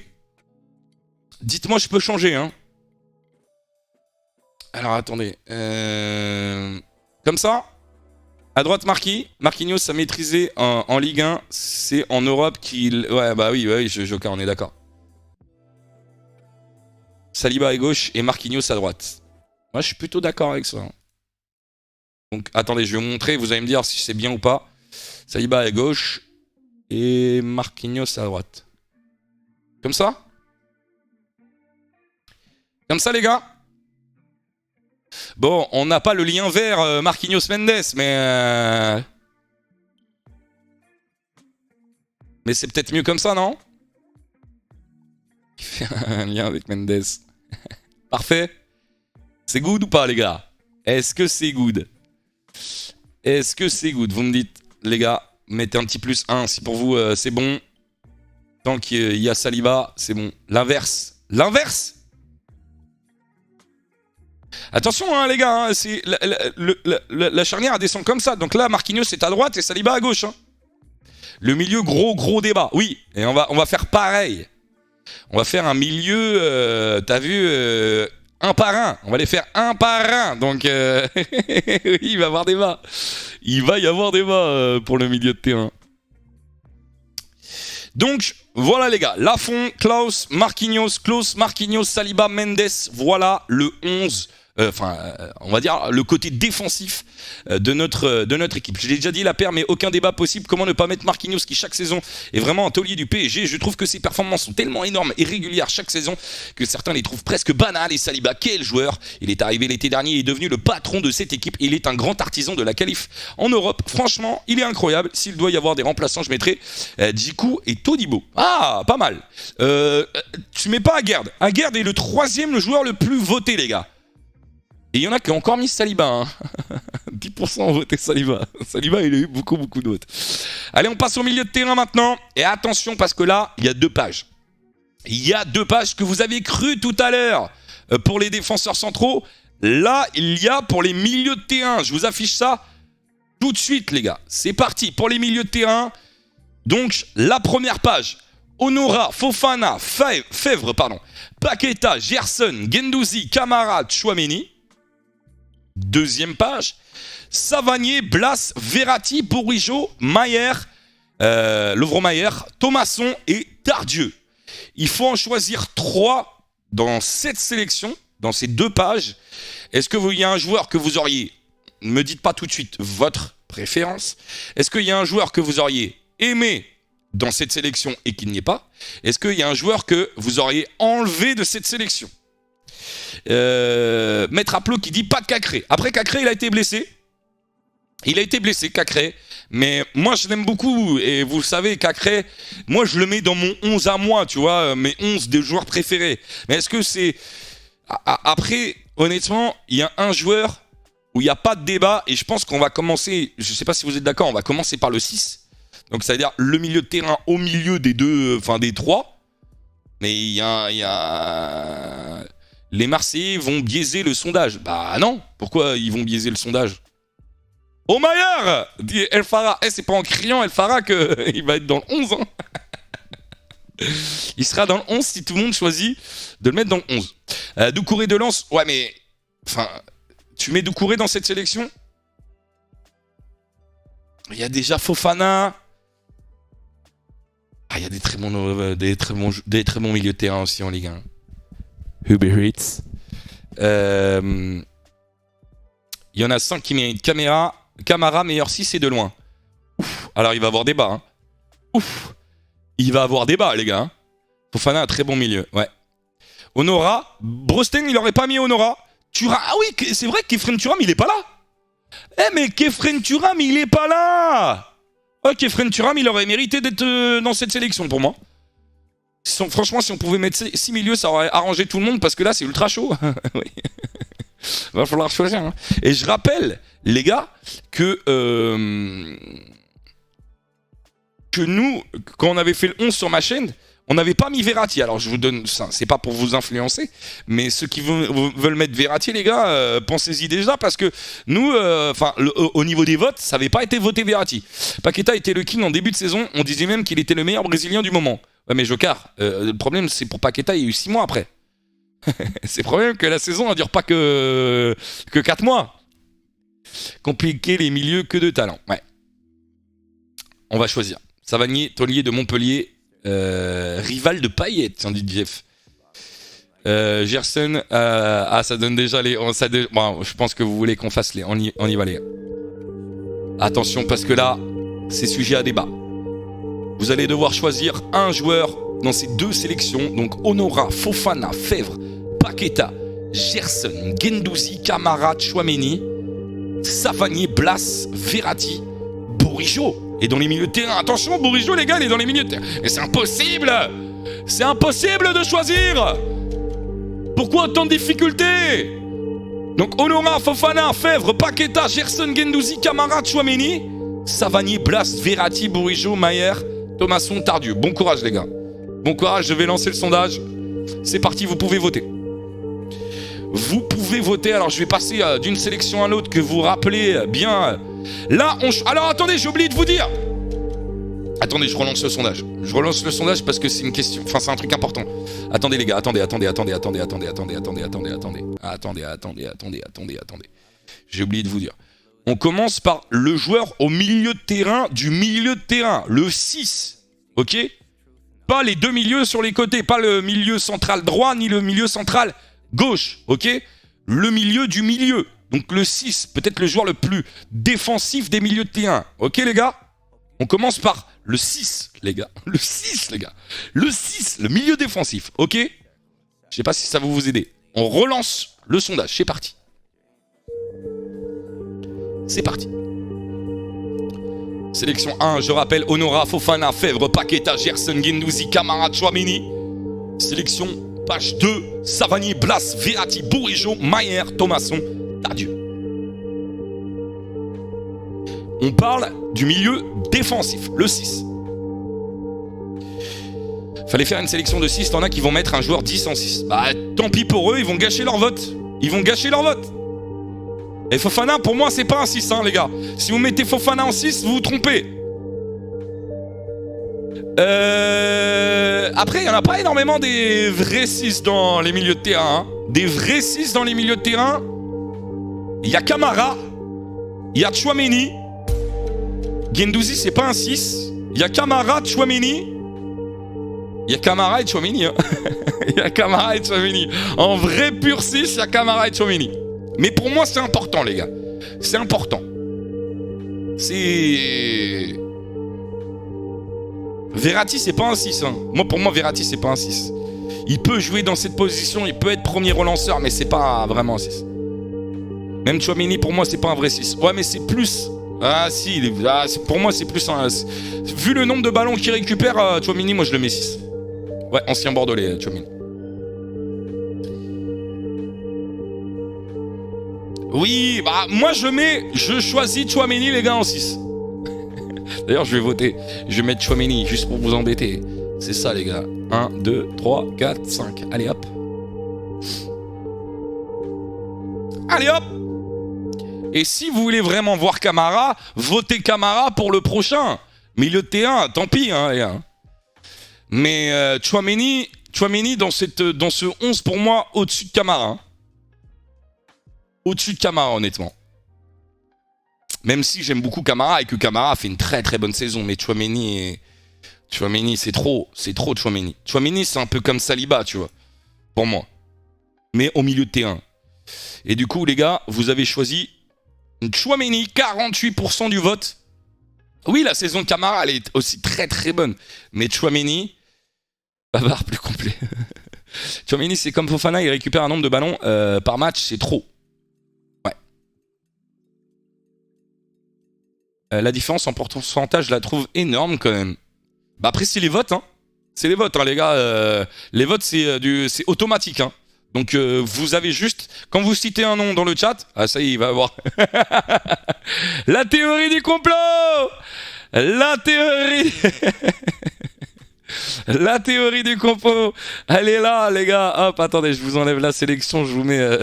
Dites-moi, je peux changer, hein. Alors, attendez. Comme ça? À droite, Marquinhos a maîtrisé en Ligue 1. C'est en Europe qu'il... Ouais, bah oui, Joker, on est d'accord. Saliba à gauche et Marquinhos à droite. Moi, je suis plutôt d'accord avec ça. Donc, attendez, je vais vous montrer. Vous allez me dire si c'est bien ou pas. Saliba à gauche et Marquinhos à droite. Comme ça? Comme ça, les gars? Bon, on n'a pas le lien vert Marquinhos Mendes, mais c'est peut-être mieux comme ça, non? Il fait un lien avec Mendes. Parfait. C'est good ou pas, les gars? Est-ce que c'est good? Est-ce que c'est good? Vous me dites, les gars, mettez un petit plus 1 si pour vous c'est bon. Tant qu'il y a Saliba, c'est bon. L'inverse. L'inverse? Attention, hein, les gars, hein, la charnière elle descend comme ça. Donc là, Marquinhos est à droite et Saliba à gauche. Hein. Le milieu, gros débat. Oui, et on va faire pareil. On va faire un milieu, t'as vu, un par un. On va les faire un par un. Donc, oui, il va y avoir débat. Il va y avoir débat pour le milieu de terrain. Donc, voilà les gars. Lafont, Klaus, Marquinhos, Saliba, Mendes. Voilà le 11. On va dire le côté défensif de notre équipe. Je l'ai déjà dit, la paire, mais aucun débat possible. Comment ne pas mettre Marquinhos qui chaque saison est vraiment un taulier du PSG. Je trouve que ses performances sont tellement énormes et régulières chaque saison que certains les trouvent presque banales. Et Saliba, quel joueur! Il est arrivé l'été dernier, il est devenu le patron de cette équipe. Et il est un grand artisan de la qualif en Europe. Franchement, il est incroyable. S'il doit y avoir des remplaçants, je mettrai Djikou et Todibo. Ah, pas mal. Tu mets pas Aguerd. Aguerd est le 3e joueur le plus voté, les gars. Et il y en a qui ont encore mis Saliba. Hein. 10% ont voté Saliba. Saliba, il a eu beaucoup de votes. Allez, on passe au milieu de terrain maintenant. Et attention, parce que là, il y a 2 pages. Il y a 2 pages que vous avez cru tout à l'heure pour les défenseurs centraux. Là, il y a pour les milieux de terrain. Je vous affiche ça tout de suite, les gars. C'est parti pour les milieux de terrain. Donc, la première page. Honora, Fofana, Fèvre, Paqueta, Gerson, Guendouzi, Camara, Tchouaméni. 2e page. Savanier, Blas, Verratti, Bourigeaud, Maier, Lovro-Maier, Thomasson et Tardieu. Il faut en choisir 3 dans cette sélection, dans ces 2 pages. Est-ce qu'il y a un joueur que vous auriez, ne me dites pas tout de suite votre préférence, est-ce qu'il y a un joueur que vous auriez aimé dans cette sélection et qu'il n'y est pas? Est-ce qu'il y a un joueur que vous auriez enlevé de cette sélection? Maître Aplo qui dit pas de Cacré. Après Cacré, il a été blessé. Il a été blessé, Cacré. Mais moi, je l'aime beaucoup. Et vous le savez, Cacré, moi, je le mets dans mon 11 à moi, tu vois, mes 11 des joueurs préférés. Mais est-ce que c'est... Après, honnêtement, il y a un joueur où il n'y a pas de débat. Et je pense qu'on va commencer, je ne sais pas si vous êtes d'accord, on va commencer par le 6. Donc, c'est-à-dire le milieu de terrain au milieu des 2, enfin des 3. Mais il y a... Les Marseillais vont biaiser le sondage. Bah non, pourquoi ils vont biaiser le sondage? Oh Maillard, dit El Farah. C'est pas en criant El Farah qu'il va être dans le 11. Hein. Il sera dans le 11 si tout le monde choisit de le mettre dans le 11. Doucouré de Lens. Ouais, mais... Enfin, tu mets Doucouré dans cette sélection? Il y a déjà Fofana. Ah, il y a des très bons milieux de terrain aussi en Ligue 1. Uber Eats. Il y en a 5 qui méritent Camara, meilleur 6 et de loin. Ouf. Alors il va avoir débat. Hein. Ouf. Il va avoir débat, les gars. Hein. Fofana, un très bon milieu. Ouais. Honora. Brosten, il aurait pas mis Honora. Thuram. Ah oui, c'est vrai que Kefren Thuram, il est pas là. Mais Kefren Thuram, il est pas là. Ouais, Kefren Thuram, il aurait mérité d'être dans cette sélection pour moi. Franchement, si on pouvait mettre 6 milieux, ça aurait arrangé tout le monde parce que là, c'est ultra chaud. Oui. Va falloir choisir. Hein. Et je rappelle, les gars, que nous, quand on avait fait le 11 sur ma chaîne, on n'avait pas mis Verratti. Alors, je vous donne ça, c'est pas pour vous influencer, mais ceux qui veulent mettre Verratti, les gars, pensez-y déjà parce que nous, au niveau des votes, ça n'avait pas été voté Verratti. Paqueta était le king en début de saison. On disait même qu'il était le meilleur Brésilien du moment. Ouais, mais Jocard, le problème, c'est pour Paqueta, il y a eu 6 mois après. C'est le problème que la saison ne dure pas que 4 mois. Compliquer les milieux que de talent. Ouais. On va choisir. Savanier, Taulier de Montpellier, rival de Payet, tiens, dit Jeff. Gerson, ça donne déjà les... Bon, je pense que vous voulez qu'on fasse les... On y va les gars. Attention, parce que là, c'est sujet à débat. Vous allez devoir choisir un joueur dans ces 2 sélections. Donc Honora, Fofana, Fèvre, Paqueta, Gerson, Guendouzi, Camara, Tchouaméni, Savanier, Blas, Verratti, Bourigeaud. Et dans les milieux de terrain, attention, Bourigeaud, les gars, il est dans les milieux de terrain. Mais c'est impossible! C'est impossible de choisir! Pourquoi autant de difficultés? Donc Honora, Fofana, Fèvre, Paqueta, Gerson, Guendouzi, Camara, Tchouaméni, Savanier, Blas, Verratti, Bourigeaud, Mayer, Thomasson, Tardieu. Bon courage les gars. Bon courage, je vais lancer le sondage. C'est parti, vous pouvez voter. Vous pouvez voter, alors je vais passer d'une sélection à l'autre que vous rappelez bien. Là, alors attendez, j'ai oublié de vous dire. Attendez, je relance le sondage. Je relance le sondage parce que c'est une question, enfin c'est un truc important. Attendez les gars, attendez. J'ai oublié de vous dire. On commence par le joueur au milieu de terrain du milieu de terrain, le 6, ok? Pas les 2 milieux sur les côtés, pas le milieu central droit ni le milieu central gauche, ok? Le milieu du milieu, donc le 6, peut-être le joueur le plus défensif des milieux de terrain, ok les gars? On commence par le 6, les gars, le 6, les gars, le 6, le milieu défensif, ok? Je sais pas si ça va vous aider. On relance le sondage, c'est parti. C'est parti. Sélection 1, je rappelle, Honora, Fofana, Fèvre, Paqueta, Gerson, Guendouzi, Camara, Tchouaméni. Sélection, page 2, Savanier, Blas, Verratti, Bourigeaud, Mayer, Thomasson, Tardieu. On parle du milieu défensif, le 6. Fallait faire une sélection de 6, t'en as qui vont mettre un joueur 10 en 6. Bah tant pis pour eux, ils vont gâcher leur vote. Ils vont gâcher leur vote. Et Fofana, pour moi, c'est pas un 6, hein, les gars. Si vous mettez Fofana en 6, vous vous trompez. Après, il n'y en a pas énormément des vrais 6 dans les milieux de terrain. Hein. Des vrais 6 dans les milieux de terrain. Il y a Camara. Il y a Tchouaméni. Guendouzi, c'est pas un 6. Il y a Camara, Tchouaméni. Il y a Camara et Tchouaméni. Hein. Il y a Camara et Tchouaméni. En vrai pur 6, il y a Camara et Tchouaméni. Mais pour moi, c'est important, les gars. C'est important. C'est... Verratti, c'est pas un 6. Hein. Moi, pour moi, Verratti, c'est pas un 6. Il peut jouer dans cette position, il peut être premier relanceur, mais c'est pas vraiment un 6. Même Tchouaméni, pour moi, c'est pas un vrai 6. Ouais, mais c'est plus... Ah si, pour moi, c'est plus un... Vu le nombre de ballons qu'il récupère, Tchouaméni, moi, je le mets 6. Ouais, ancien bordelais, Tchouaméni. Oui, bah moi je choisis Tchouaméni les gars en 6. D'ailleurs je vais voter, je vais mettre Tchouaméni juste pour vous embêter. C'est ça les gars. 1, 2, 3, 4, 5. Allez hop. Allez hop. Et si vous voulez vraiment voir Camara, votez Camara pour le prochain. Milieu de terrain, tant pis hein les gars. Mais Tchouaméni dans ce 11 pour moi au-dessus de Camara. Hein. Au-dessus de Camara, honnêtement. Même si j'aime beaucoup Camara et que Camara a fait une très très bonne saison. Mais Tchouaméni, c'est trop Tchouaméni. Tchouaméni, c'est un peu comme Saliba, tu vois. Pour moi. Mais au milieu de terrain. Et du coup, les gars, vous avez choisi Tchouaméni, 48% du vote. Oui, la saison de Camara, elle est aussi très très bonne. Mais Tchouaméni, bavard plus complet. Tchouaméni, c'est comme Fofana, il récupère un nombre de ballons par match, c'est trop. La différence en pourcentage, je la trouve énorme quand même. Bah après, c'est les votes, hein. C'est les votes, hein, les gars. Les votes, c'est automatique, hein. Donc, vous avez juste... Quand vous citez un nom dans le chat... Ah, ça y est, il va avoir... La théorie du complot. La théorie... La théorie du complot. Elle est là, les gars. Hop, attendez, je vous enlève la sélection, je vous mets...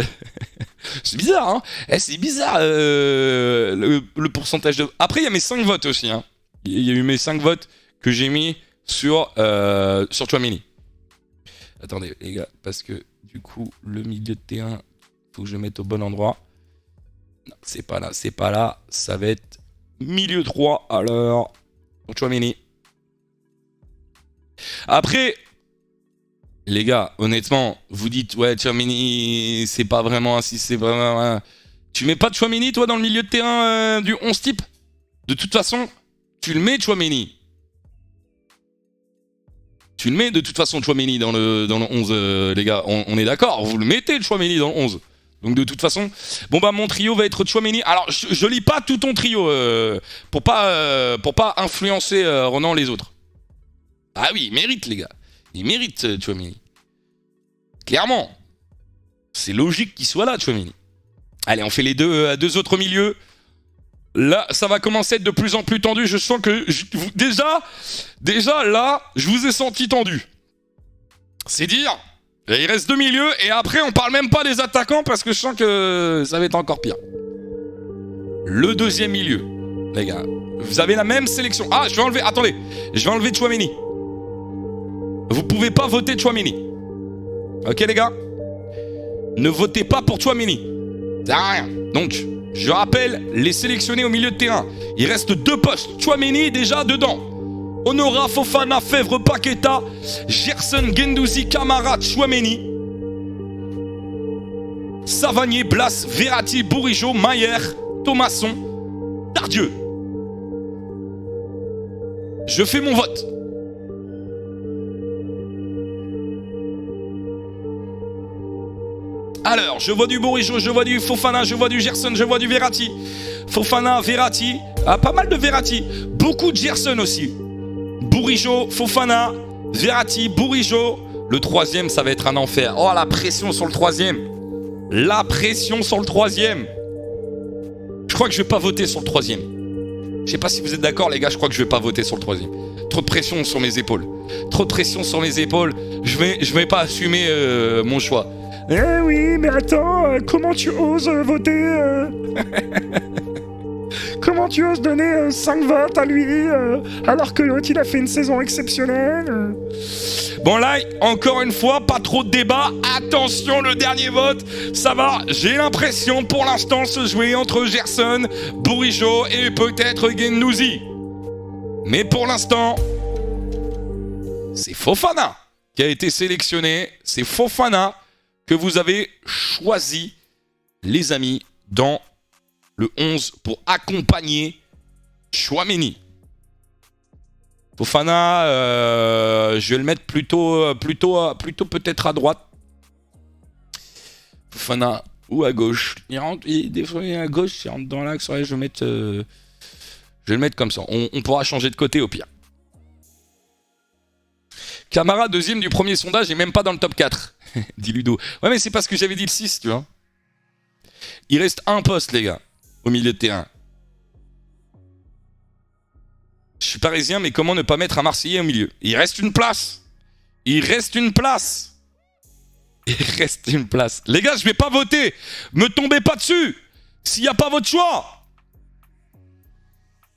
C'est bizarre, hein. C'est bizarre, le pourcentage de... Après, il y a mes 5 votes aussi, hein. Il y a eu mes 5 votes que j'ai mis sur Tchouaméni. Attendez, les gars, parce que, du coup, le milieu de terrain, faut que je le mette au bon endroit. Non, c'est pas là, c'est pas là. Ça va être milieu 3, alors... Tchouaméni. Après... Les gars, honnêtement, vous dites, ouais, Tchouaméni, c'est pas vraiment un 6, c'est vraiment un... Tu mets pas Tchouaméni, toi, dans le milieu de terrain du 11 type? De toute façon, tu le mets, Tchouaméni. Tu le mets, de toute façon, Tchouaméni, dans le 11, les gars. On est d'accord, vous le mettez, Tchouaméni, dans le 11. Donc, de toute façon... Bon, bah, mon trio va être Tchouaméni. Alors, je lis pas tout ton trio, pour pas influencer Ronan les autres. Ah oui, il mérite, les gars. Il mérite, Tchouaméni. Clairement. C'est logique qu'il soit là, Tchouaméni. Allez, on fait les deux autres milieux. Là, ça va commencer à être de plus en plus tendu. Je sens que... Déjà, là, je vous ai senti tendu. C'est dire. Il reste 2 milieux. Et après, on parle même pas des attaquants parce que je sens que ça va être encore pire. Le deuxième milieu. Les gars, vous avez la même sélection. Ah, je vais enlever... Attendez. Je vais enlever Tchouaméni. Vous pouvez pas voter Tchouaméni. Ok les gars? Ne votez pas pour Tchouaméni. Ça sert à rien. Donc, je rappelle les sélectionnés au milieu de terrain. Il reste 2 postes. Tchouaméni déjà dedans. Honora, Fofana, Fèvre, Paqueta, Gerson, Guendouzi, Camara, Tchouaméni. Savanier, Blas, Verratti, Bourigeaud, Mayer, Thomasson, Tardieu. Je fais mon vote. Alors, je vois du Bourigeaud, je vois du Fofana, je vois du Gerson, je vois du Verratti. Fofana, Verratti. Ah, pas mal de Verratti. Beaucoup de Gerson aussi. Bourigeaud, Fofana, Verratti, Bourigeaud. Le troisième, ça va être un enfer. Oh, la pression sur le troisième. La pression sur le troisième. Je crois que je vais pas voter sur le troisième. Je sais pas si vous êtes d'accord, les gars, je crois que je vais pas voter sur le troisième. Trop de pression sur mes épaules. Trop de pression sur mes épaules. Je vais pas assumer mon choix. Eh oui, mais attends, comment tu oses voter Comment tu oses donner 5 votes à lui alors que l'autre il a fait une saison exceptionnelle Bon là, encore une fois, pas trop de débat. Attention, le dernier vote, ça va, j'ai l'impression pour l'instant se jouer entre Gerson, Bourigeaud et peut-être Guendouzi. Mais pour l'instant, c'est Fofana qui a été sélectionné. C'est Fofana que vous avez choisi, les amis, dans le 11 pour accompagner Tchouaméni. Fofana, je vais le mettre plutôt peut-être à droite. Fofana ou à gauche. Des fois il est à gauche, il rentre dans l'axe. Ouais, je vais le mettre comme ça. On pourra changer de côté au pire. Camara, deuxième du premier sondage, et même pas dans le top 4. Dit Ludo. Ouais, mais c'est parce que j'avais dit le 6, tu vois. Il reste un poste, les gars, au milieu de terrain. Je suis parisien, mais comment ne pas mettre un Marseillais au milieu? Il reste une place. Il reste une place. Il reste une place. Les gars, je vais pas voter. Me tombez pas dessus s'il n'y a pas votre choix.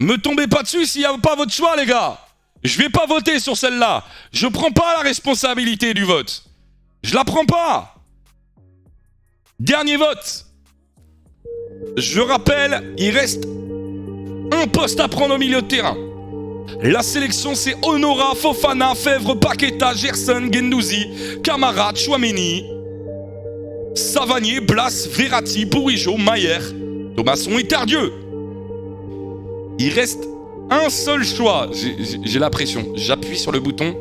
Me tombez pas dessus s'il n'y a pas votre choix, les gars. Je vais pas voter sur celle-là. Je prends pas la responsabilité du vote. Je la prends pas. Dernier vote. Je rappelle, il reste un poste à prendre au milieu de terrain. La sélection, c'est Honora, Fofana, Fèvre, Paqueta, Gerson, Guendouzi, Camara, Tchouaméni, Savanier, Blas, Verratti, Bourigeaud, Mayer, Thomasson et Tardieu. Il reste un seul choix. J'ai la pression. J'appuie sur le bouton.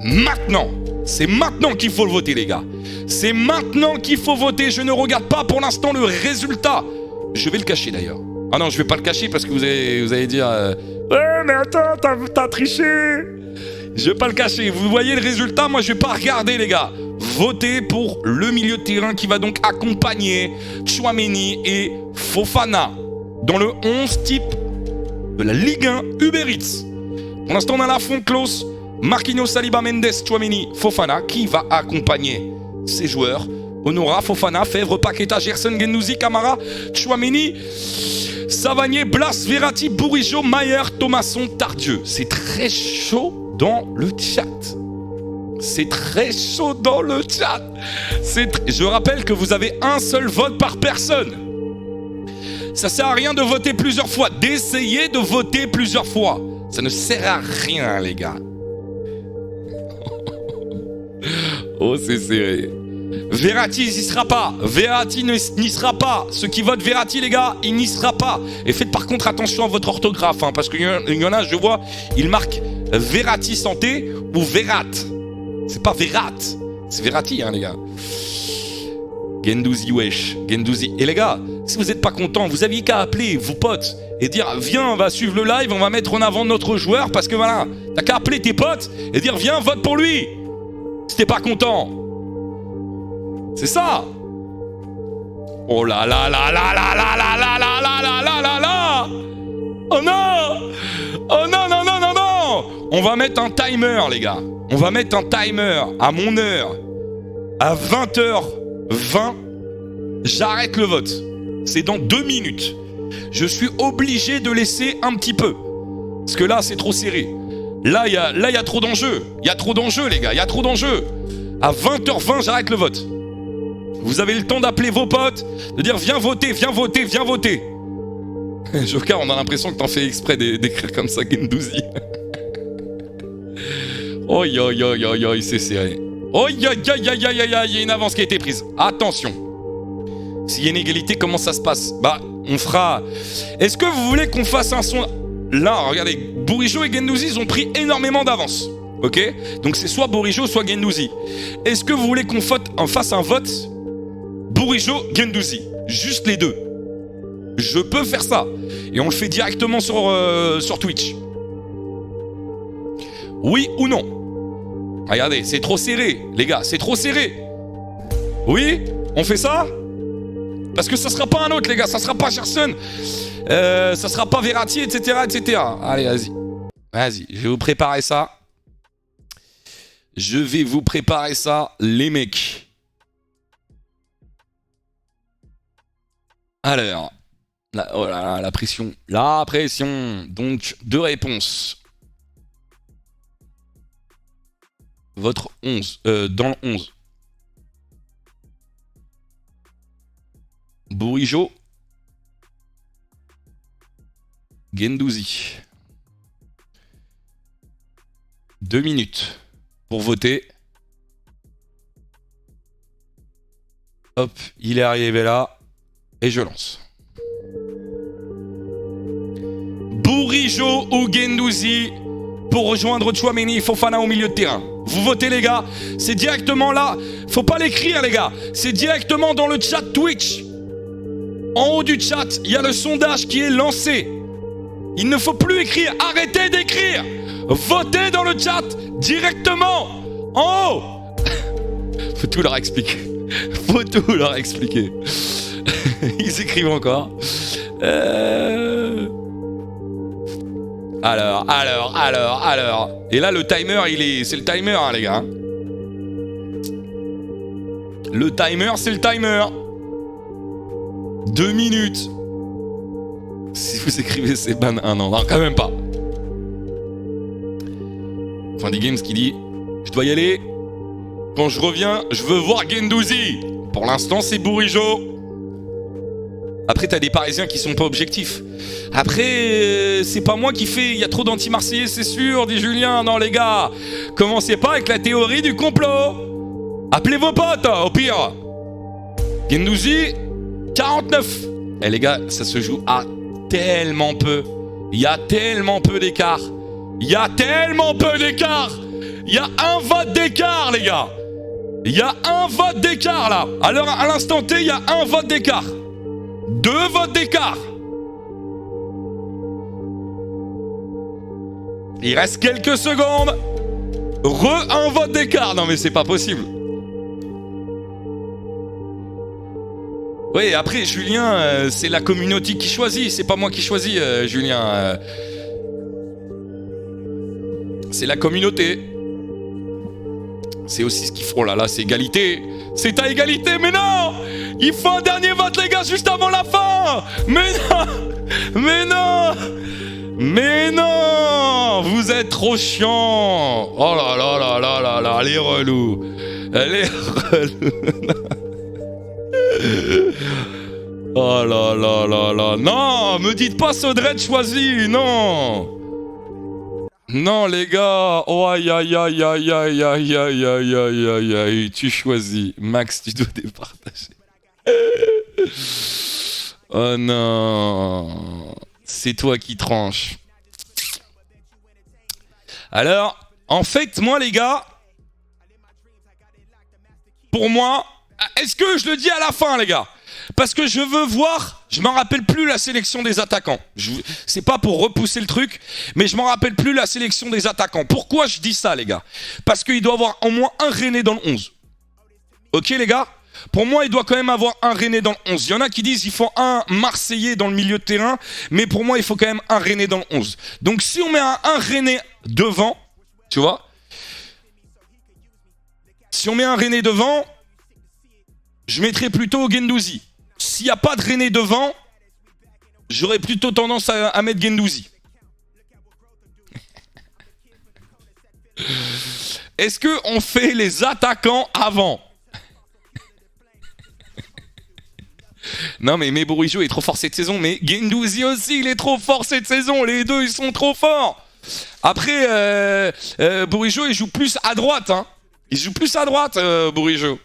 Maintenant. C'est maintenant qu'il faut le voter, les gars. C'est maintenant qu'il faut voter. Je ne regarde pas pour l'instant le résultat. Je vais le cacher d'ailleurs. Ah non, je vais pas le cacher parce que vous allez dire... Ouais, mais attends, t'as triché. Je vais pas le cacher. Vous voyez le résultat, moi je vais pas regarder, les gars. Votez pour le milieu de terrain qui va donc accompagner Tchouaméni et Fofana dans le 11 type de la Ligue 1 Uber Eats. Pour l'instant, on a la fond close. Marquinhos, Saliba, Mendes, Tchouaméni, Fofana qui va accompagner ces joueurs. Honora, Fofana, Fèvre, Paqueta, Gerson, Guendouzi, Camara, Tchouaméni, Savanier, Blas, Verratti, Bourigeaud, Mayer, Thomasson, Tardieu. C'est très chaud dans le chat. C'est très chaud dans le chat. Je rappelle que vous avez un seul vote par personne. Ça sert à rien de voter plusieurs fois. D'essayer de voter plusieurs fois. Ça ne sert à rien, les gars. Oh, c'est serré. Verratti n'y sera pas. Verratti n'y sera pas. Ceux qui votent Verratti, les gars, il n'y sera pas. Et faites par contre attention à votre orthographe, hein, parce qu'il y en a, je vois, il marque Verratti santé ou Verrat. C'est pas Verrat, c'est Verratti, hein, les gars. Guendouzi, wesh. Guendouzi. Et les gars, si vous n'êtes pas contents, vous aviez qu'à appeler vos potes et dire viens, on va suivre le live, on va mettre en avant notre joueur parce que voilà, t'as qu'à appeler tes potes et dire viens, vote pour lui. Si t'es pas content. C'est ça. Oh là là là là là là là là là là là là là là. Oh non. Oh non non non non non. On va mettre un timer, les gars. On va mettre un timer à mon heure. À 20h20, j'arrête le vote. C'est dans 2 minutes. Je suis obligé de laisser un petit peu. Parce que là, c'est trop serré. Là, il y a trop d'enjeux. Il y a trop d'enjeux, les gars. Il y a trop d'enjeux. À 20h20, j'arrête le vote. Vous avez le temps d'appeler vos potes, de dire viens voter, viens voter, viens voter. Joker, on a l'impression que t'en fais exprès d'écrire comme ça, Guendouzi. Oi, oi, oi, oi, oi, c'est serré. Oi, oi, oi, oi, oi, oi, il y a une avance qui a été prise. Attention. S'il y a une égalité, comment ça se passe? Bah, on fera... Est-ce que vous voulez qu'on fasse un son... Là, regardez, Bourigeaud et Guendouzi, ils ont pris énormément d'avance. Ok? Donc c'est soit Bourigeaud, soit Guendouzi. Est-ce que vous voulez qu'on fasse un vote Bourigeaud, Guendouzi? Juste les deux. Je peux faire ça. Et on le fait directement sur Twitch. Oui ou non? Regardez, c'est trop serré, les gars, c'est trop serré. Oui? On fait ça? Parce que ça sera pas un autre, les gars, ça sera pas Gerson, ça sera pas Verratti, etc., etc. Allez, vas-y. Vas-y, je vais vous préparer ça. Je vais vous préparer ça, les mecs. Alors, oh là là, la pression. La pression. Donc, 2 réponses. Votre 11. Dans le 11. Bourigeaud. Guendouzi. 2 minutes pour voter. Hop, il est arrivé là. Et je lance. Bourigeaud ou Guendouzi pour rejoindre Tchouaméni et Fofana au milieu de terrain. Vous votez les gars, c'est directement là. Faut pas l'écrire les gars, c'est directement dans le chat Twitch. En haut du chat, il y a le sondage qui est lancé. Il ne faut plus écrire, arrêtez d'écrire. Votez dans le chat directement en haut. Faut tout leur expliquer. Faut tout leur expliquer. Ils écrivent encore. Alors. Et là, le timer, c'est le timer, hein, les gars. Le timer, c'est le timer. 2 minutes. Si vous écrivez c'est ban 1 an. Non, quand même pas. Fundy Games qui dit je dois y aller. Quand je reviens, je veux voir Guendouzi. Pour l'instant, c'est Bourigeaud. Après, t'as des Parisiens qui sont pas objectifs. Après, c'est pas moi qui fais. Il y a trop d'anti-marseillais, c'est sûr, dit Julien. Non, les gars, commencez pas avec la théorie du complot. Appelez vos potes, au pire. Guendouzi, 49. Eh les gars, ça se joue à tellement peu. Il y a tellement peu d'écart. Il y a tellement peu d'écart. Il y a un vote d'écart, les gars. Il y a un vote d'écart, là. Alors, à l'instant T, il y a un vote d'écart. 2 votes d'écart. Il reste quelques secondes. Un vote d'écart. Non mais c'est pas possible. Oui, après Julien, c'est la communauté qui choisit. C'est pas moi qui choisis, Julien. C'est la communauté. C'est aussi ce qu'il faut. Oh là là, c'est égalité. C'est à égalité, mais non. Il faut un dernier vote, les gars, juste avant la fin. Mais non. Mais non. Mais non. Vous êtes trop chiants. Oh là là là là là là. Les relous. Les relous. Oh là là là là. Non, me dites pas Sodred choisi. Non. Non les gars, oh aïe aïe aïe aïe aïe aïe aïe aïe aïe aïe aïe, tu choisis. Max, tu dois départager. Oh non, c'est toi qui tranches. Alors, en fait, moi les gars, pour moi, est-ce que je le dis à la fin les gars? Parce que je veux voir, je m'en rappelle plus la sélection des attaquants. C'est pas pour repousser le truc, mais je m'en rappelle plus la sélection des attaquants. Pourquoi je dis ça les gars? Parce qu'il doit avoir au moins un Rennais dans le 11. Ok les gars? Pour moi, il doit quand même avoir un Rennais dans le 11. Il y en a qui disent qu'il faut un Marseillais dans le milieu de terrain, mais pour moi, il faut quand même un Rennais dans le 11. Donc si on met un Rennais devant, tu vois, si on met un Rennais devant, je mettrais plutôt Guendouzi. S'il n'y a pas de Rennais devant, j'aurais plutôt tendance à mettre Guendouzi. Est-ce qu'on fait les attaquants avant? Non mais Bourigeaud est trop fort cette saison, mais Guendouzi aussi il est trop fort cette saison, les deux ils sont trop forts. Après, Bourigeaud il joue plus à droite, hein. Il joue plus à droite, Bourigeaud.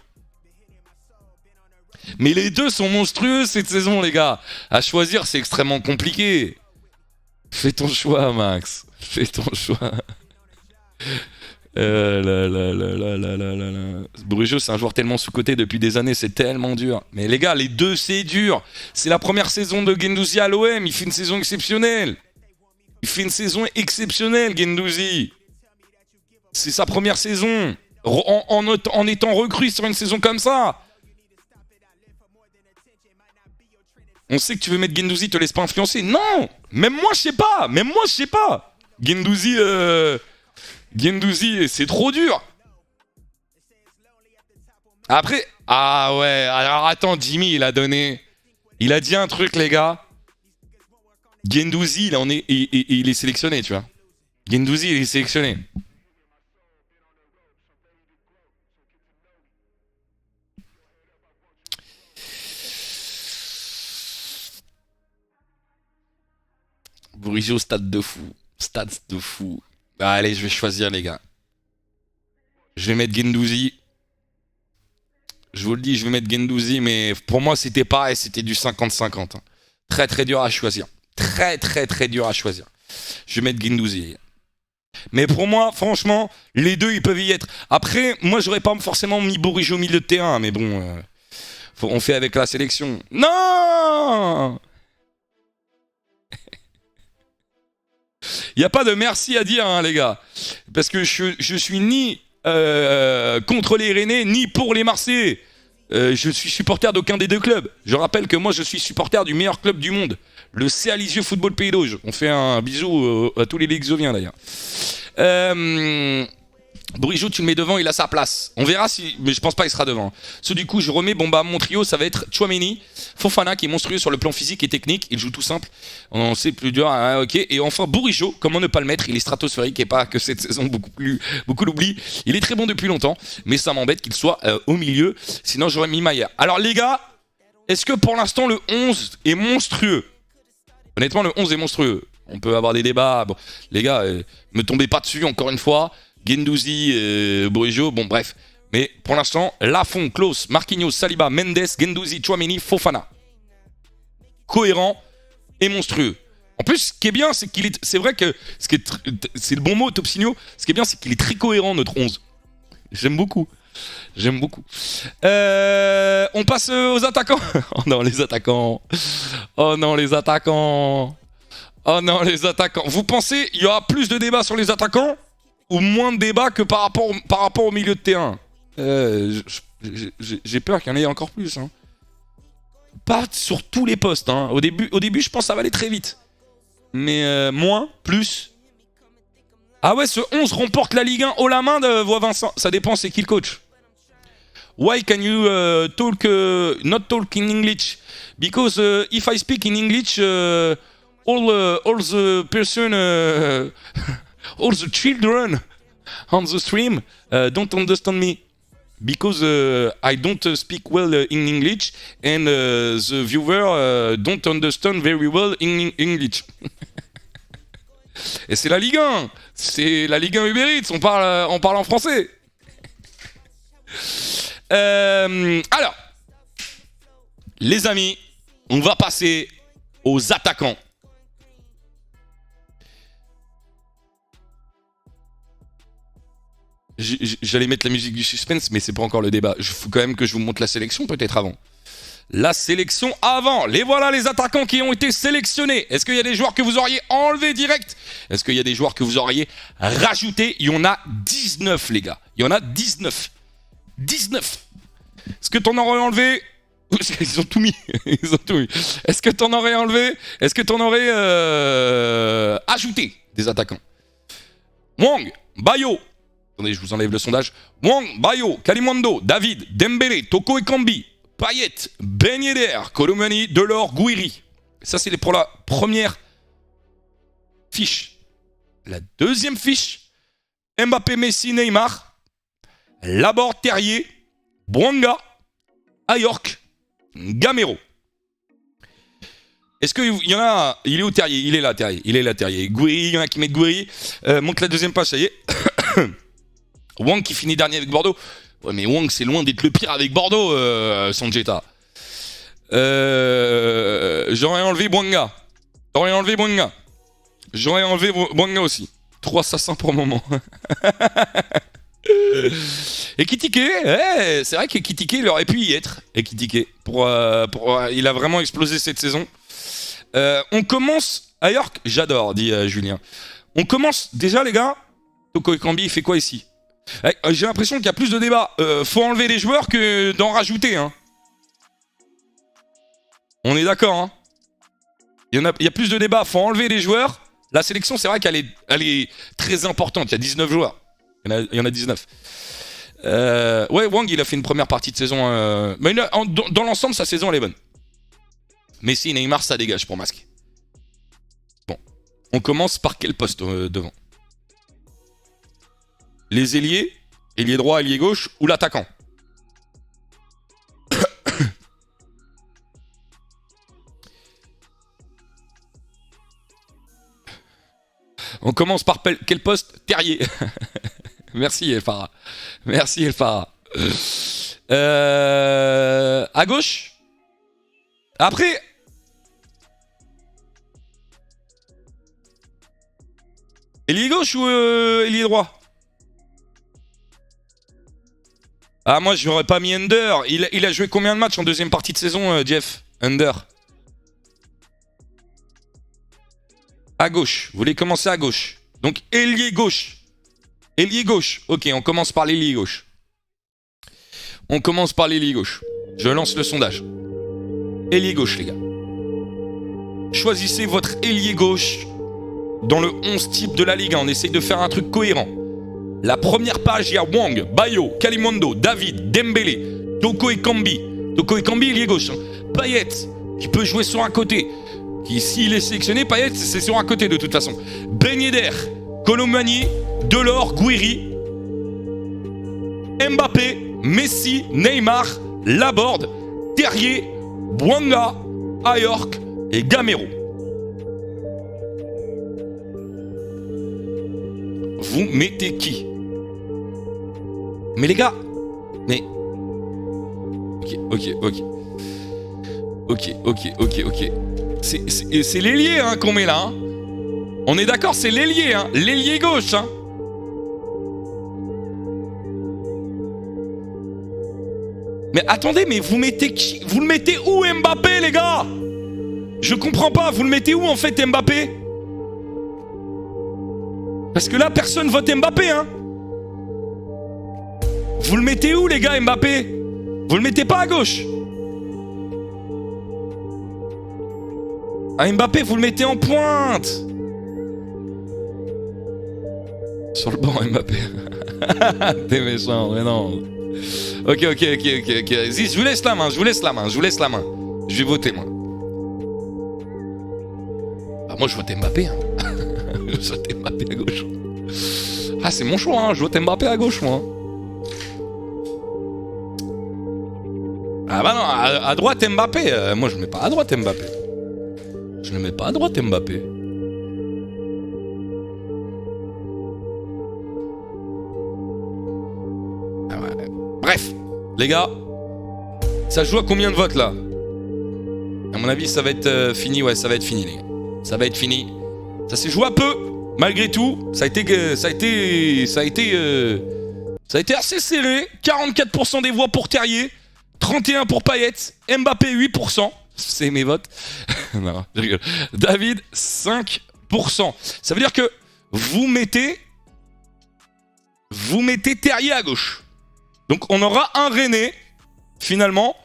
Mais les deux sont monstrueux cette saison, les gars. À choisir, c'est extrêmement compliqué. Fais ton choix, Max. Fais ton choix. Bourigeaud, c'est un joueur tellement sous-coté depuis des années, c'est tellement dur. Mais les gars, les deux, c'est dur. C'est la première saison de Guendouzi à l'OM. Il fait une saison exceptionnelle. Guendouzi. C'est sa première saison. En étant recru sur une saison comme ça. On sait que tu veux mettre Guendouzi, te laisse pas influencer. Non, même moi je sais pas. Guendouzi, c'est trop dur. Après, ah ouais, alors attends, Jimmy, il a dit un truc, les gars. Guendouzi, il est sélectionné, tu vois. Guendouzi, il est sélectionné. Bourigeaud, stade de fou. Bah, allez, je vais choisir, les gars. Je vais mettre Guendouzi. Je vous le dis, je vais mettre Guendouzi, mais pour moi, c'était pareil, c'était du 50-50. Hein. Très, très dur à choisir. Très, très, très dur à choisir. Je vais mettre Guendouzi. Mais pour moi, franchement, les deux, ils peuvent y être. Après, moi, j'aurais pas forcément mis Bourigeaud au milieu de terrain, mais bon, on fait avec la sélection. Non! Il n'y a pas de merci à dire, hein, les gars. Parce que je suis ni contre les Rennais, ni pour les Marseillais. Je suis supporter d'aucun des deux clubs. Je rappelle que moi, je suis supporter du meilleur club du monde. Le CA Lisieux Football Pays d'Auge. On fait un bisou à tous les Lixoviens, d'ailleurs. Bourigeaud, tu le mets devant, il a sa place. On verra si, mais je pense pas qu'il sera devant. Du coup, je remets, bon bah mon trio, ça va être Tchouaméni, Fofana qui est monstrueux sur le plan physique et technique, il joue tout simple. On sait plus dur, hein, ok. Et enfin Bourigeau, comment ne pas le mettre, il est stratosphérique et pas que cette saison beaucoup l'oublient. Il est très bon depuis longtemps, mais ça m'embête qu'il soit au milieu. Sinon j'aurais mis Maillard. Alors les gars, est-ce que pour l'instant le 11 est monstrueux? Honnêtement, le 11 est monstrueux. On peut avoir des débats. Bon, les gars, me tombez pas dessus encore une fois. Guendouzi, Bourigeaud, bon bref. Mais pour l'instant, Lafont, Klose, Marquinhos, Saliba, Mendes, Guendouzi, Tchouaméni, Fofana. Cohérent et monstrueux. En plus, ce qui est bien, c'est qu'il est. C'est vrai que c'est le bon mot, Topsigno. Ce qui est bien, c'est qu'il est très cohérent, notre 11. J'aime beaucoup. J'aime beaucoup. On passe aux attaquants. Oh non, les attaquants. Oh non, les attaquants. Oh non, les attaquants. Vous pensez il y aura plus de débats sur les attaquants ou moins de débats que par rapport au milieu de terrain? J'ai peur qu'il y en ait encore plus. Hein. Pas sur tous les postes. Hein. Au début, je pense que ça va aller très vite. Mais moins, plus. Ah ouais, ce 11 remporte la Ligue 1 haut la main de voix Vincent. Ça dépend, c'est qui le coach. Why can you not talk in English? Because if I speak in English, all the person, all the children on the stream don't understand me. Because I don't speak well in English and the viewer don't understand very well in English. Et c'est la Ligue 1. C'est la Ligue 1 Uber Eats. On parle en français. Alors, les amis, on va passer aux attaquants. J'allais mettre la musique du suspense, mais c'est pas encore le débat. Il faut quand même que je vous montre la sélection, peut-être avant. La sélection avant. Les voilà les attaquants qui ont été sélectionnés. Est-ce qu'il y a des joueurs que vous auriez enlevés direct? Est-ce qu'il y a des joueurs que vous auriez rajoutés? Il y en a 19, les gars. Il y en a 19. 19. Est-ce que t'en aurais enlevé? Ils ont tout mis. Ils ont tout mis. Est-ce que t'en aurais enlevé? Est-ce que t'en aurais ajouté des attaquants? Wang, Bayo. Attendez, je vous enlève le sondage. Wang, Bayo, Kalimundo, David, Dembélé, Toko Ekambi, Payet, Ben Yedder, Colomani, Delors, Gouiri. Ça, c'est pour la première fiche. La deuxième fiche, Mbappé, Messi, Neymar, Laborde, Terrier, Bouanga, Ayork, Gamero. Est-ce qu'il y en a? Il est où Terrier? Il est là, Terrier. Il est là, Terrier. Gouiri, il y en a qui mettent Gouiri. Monte la deuxième page, ça y est. Wang qui finit dernier avec Bordeaux. Ouais, mais Wang, c'est loin d'être le pire avec Bordeaux, Sanjeta. J'aurais enlevé Bouanga. J'aurais enlevé Bouanga aussi. 3 assassins pour le moment. Et Kitike, ouais, c'est vrai que Kitike, il aurait pu y être. Et Kitike, il a vraiment explosé cette saison. On commence à York, j'adore, dit Julien. On commence déjà, les gars. Toko Ekambi, il fait quoi ici? J'ai l'impression qu'il y a plus de débats. Faut enlever les joueurs que d'en rajouter. Hein. On est d'accord. Hein. Il y a plus de débats. Faut enlever les joueurs. La sélection, c'est vrai qu'elle est très importante. Il y a 19 joueurs. Il y en a 19. Ouais, Wang, il a fait une première partie de saison. Mais dans l'ensemble, sa saison, elle est bonne. Messi, Neymar, ça dégage pour Masque. Bon. On commence par quel poste devant? Les ailiers, ailier droit, ailier gauche ou l'attaquant? On commence par quel poste? Terrier. Merci Elfara. Merci Elfara. À gauche. Après. Ailier gauche ou ailier droit? Ah, moi, je n'aurais pas mis Under. Il a joué combien de matchs en deuxième partie de saison, Jeff? Under. À gauche. Vous voulez commencer à gauche. Donc, ailier gauche. Ailier gauche. Ok, on commence par l'ailier gauche. On commence par l'ailier gauche. Je lance le sondage. Ailier gauche, les gars. Choisissez votre ailier gauche dans le 11 type de la Ligue 1. On essaye de faire un truc cohérent. La première page, il y a Wang, Bayo, Kalimondo, David, Dembélé, Toko Ekambi. Toko Ekambi, ailier gauche. Hein. Payet, qui peut jouer sur un côté. Qui, s'il est sélectionné, Payet, c'est sur un côté de toute façon. Ben Yedder, Colomani, Delors, Guiri, Mbappé, Messi, Neymar, Laborde, Terrier, Bouanga, Ayork et Gamero. Vous mettez qui? Mais les gars, mais... Ok. C'est l'ailier hein, qu'on met là. Hein. On est d'accord, c'est l'ailier, hein. L'ailier gauche. Hein. Mais attendez, mais vous mettez qui? Vous le mettez où Mbappé, les gars? Je comprends pas, vous le mettez où en fait Mbappé? Parce que là, personne vote Mbappé, hein. Vous le mettez où, les gars, Mbappé? Vous le mettez pas à gauche. Ah, Mbappé, vous le mettez en pointe. Sur le banc, Mbappé. T'es méchant, mais non. Ok. Vas-y, je vous laisse la main. Je vais voter, moi. Bah, moi, je vote Mbappé, hein. Je vote Mbappé à gauche. Ah, c'est mon choix, hein. Je vote Mbappé à gauche, moi. Ah bah non, à droite Mbappé. Moi, je ne mets pas à droite Mbappé. Je ne mets pas à droite Mbappé. Ah ouais. Bref, les gars, ça joue à combien de votes là? À mon avis, ça va être fini. Ouais, ça va être fini, les gars. Ça va être fini. Ça s'est joué à peu, malgré tout. Ça a été assez serré. 44% des voix pour Terrier, 31% pour Payet, Mbappé 8%. C'est mes votes. Non, je rigole. David 5%. Ça veut dire que vous mettez Terrier à gauche. Donc on aura un René finalement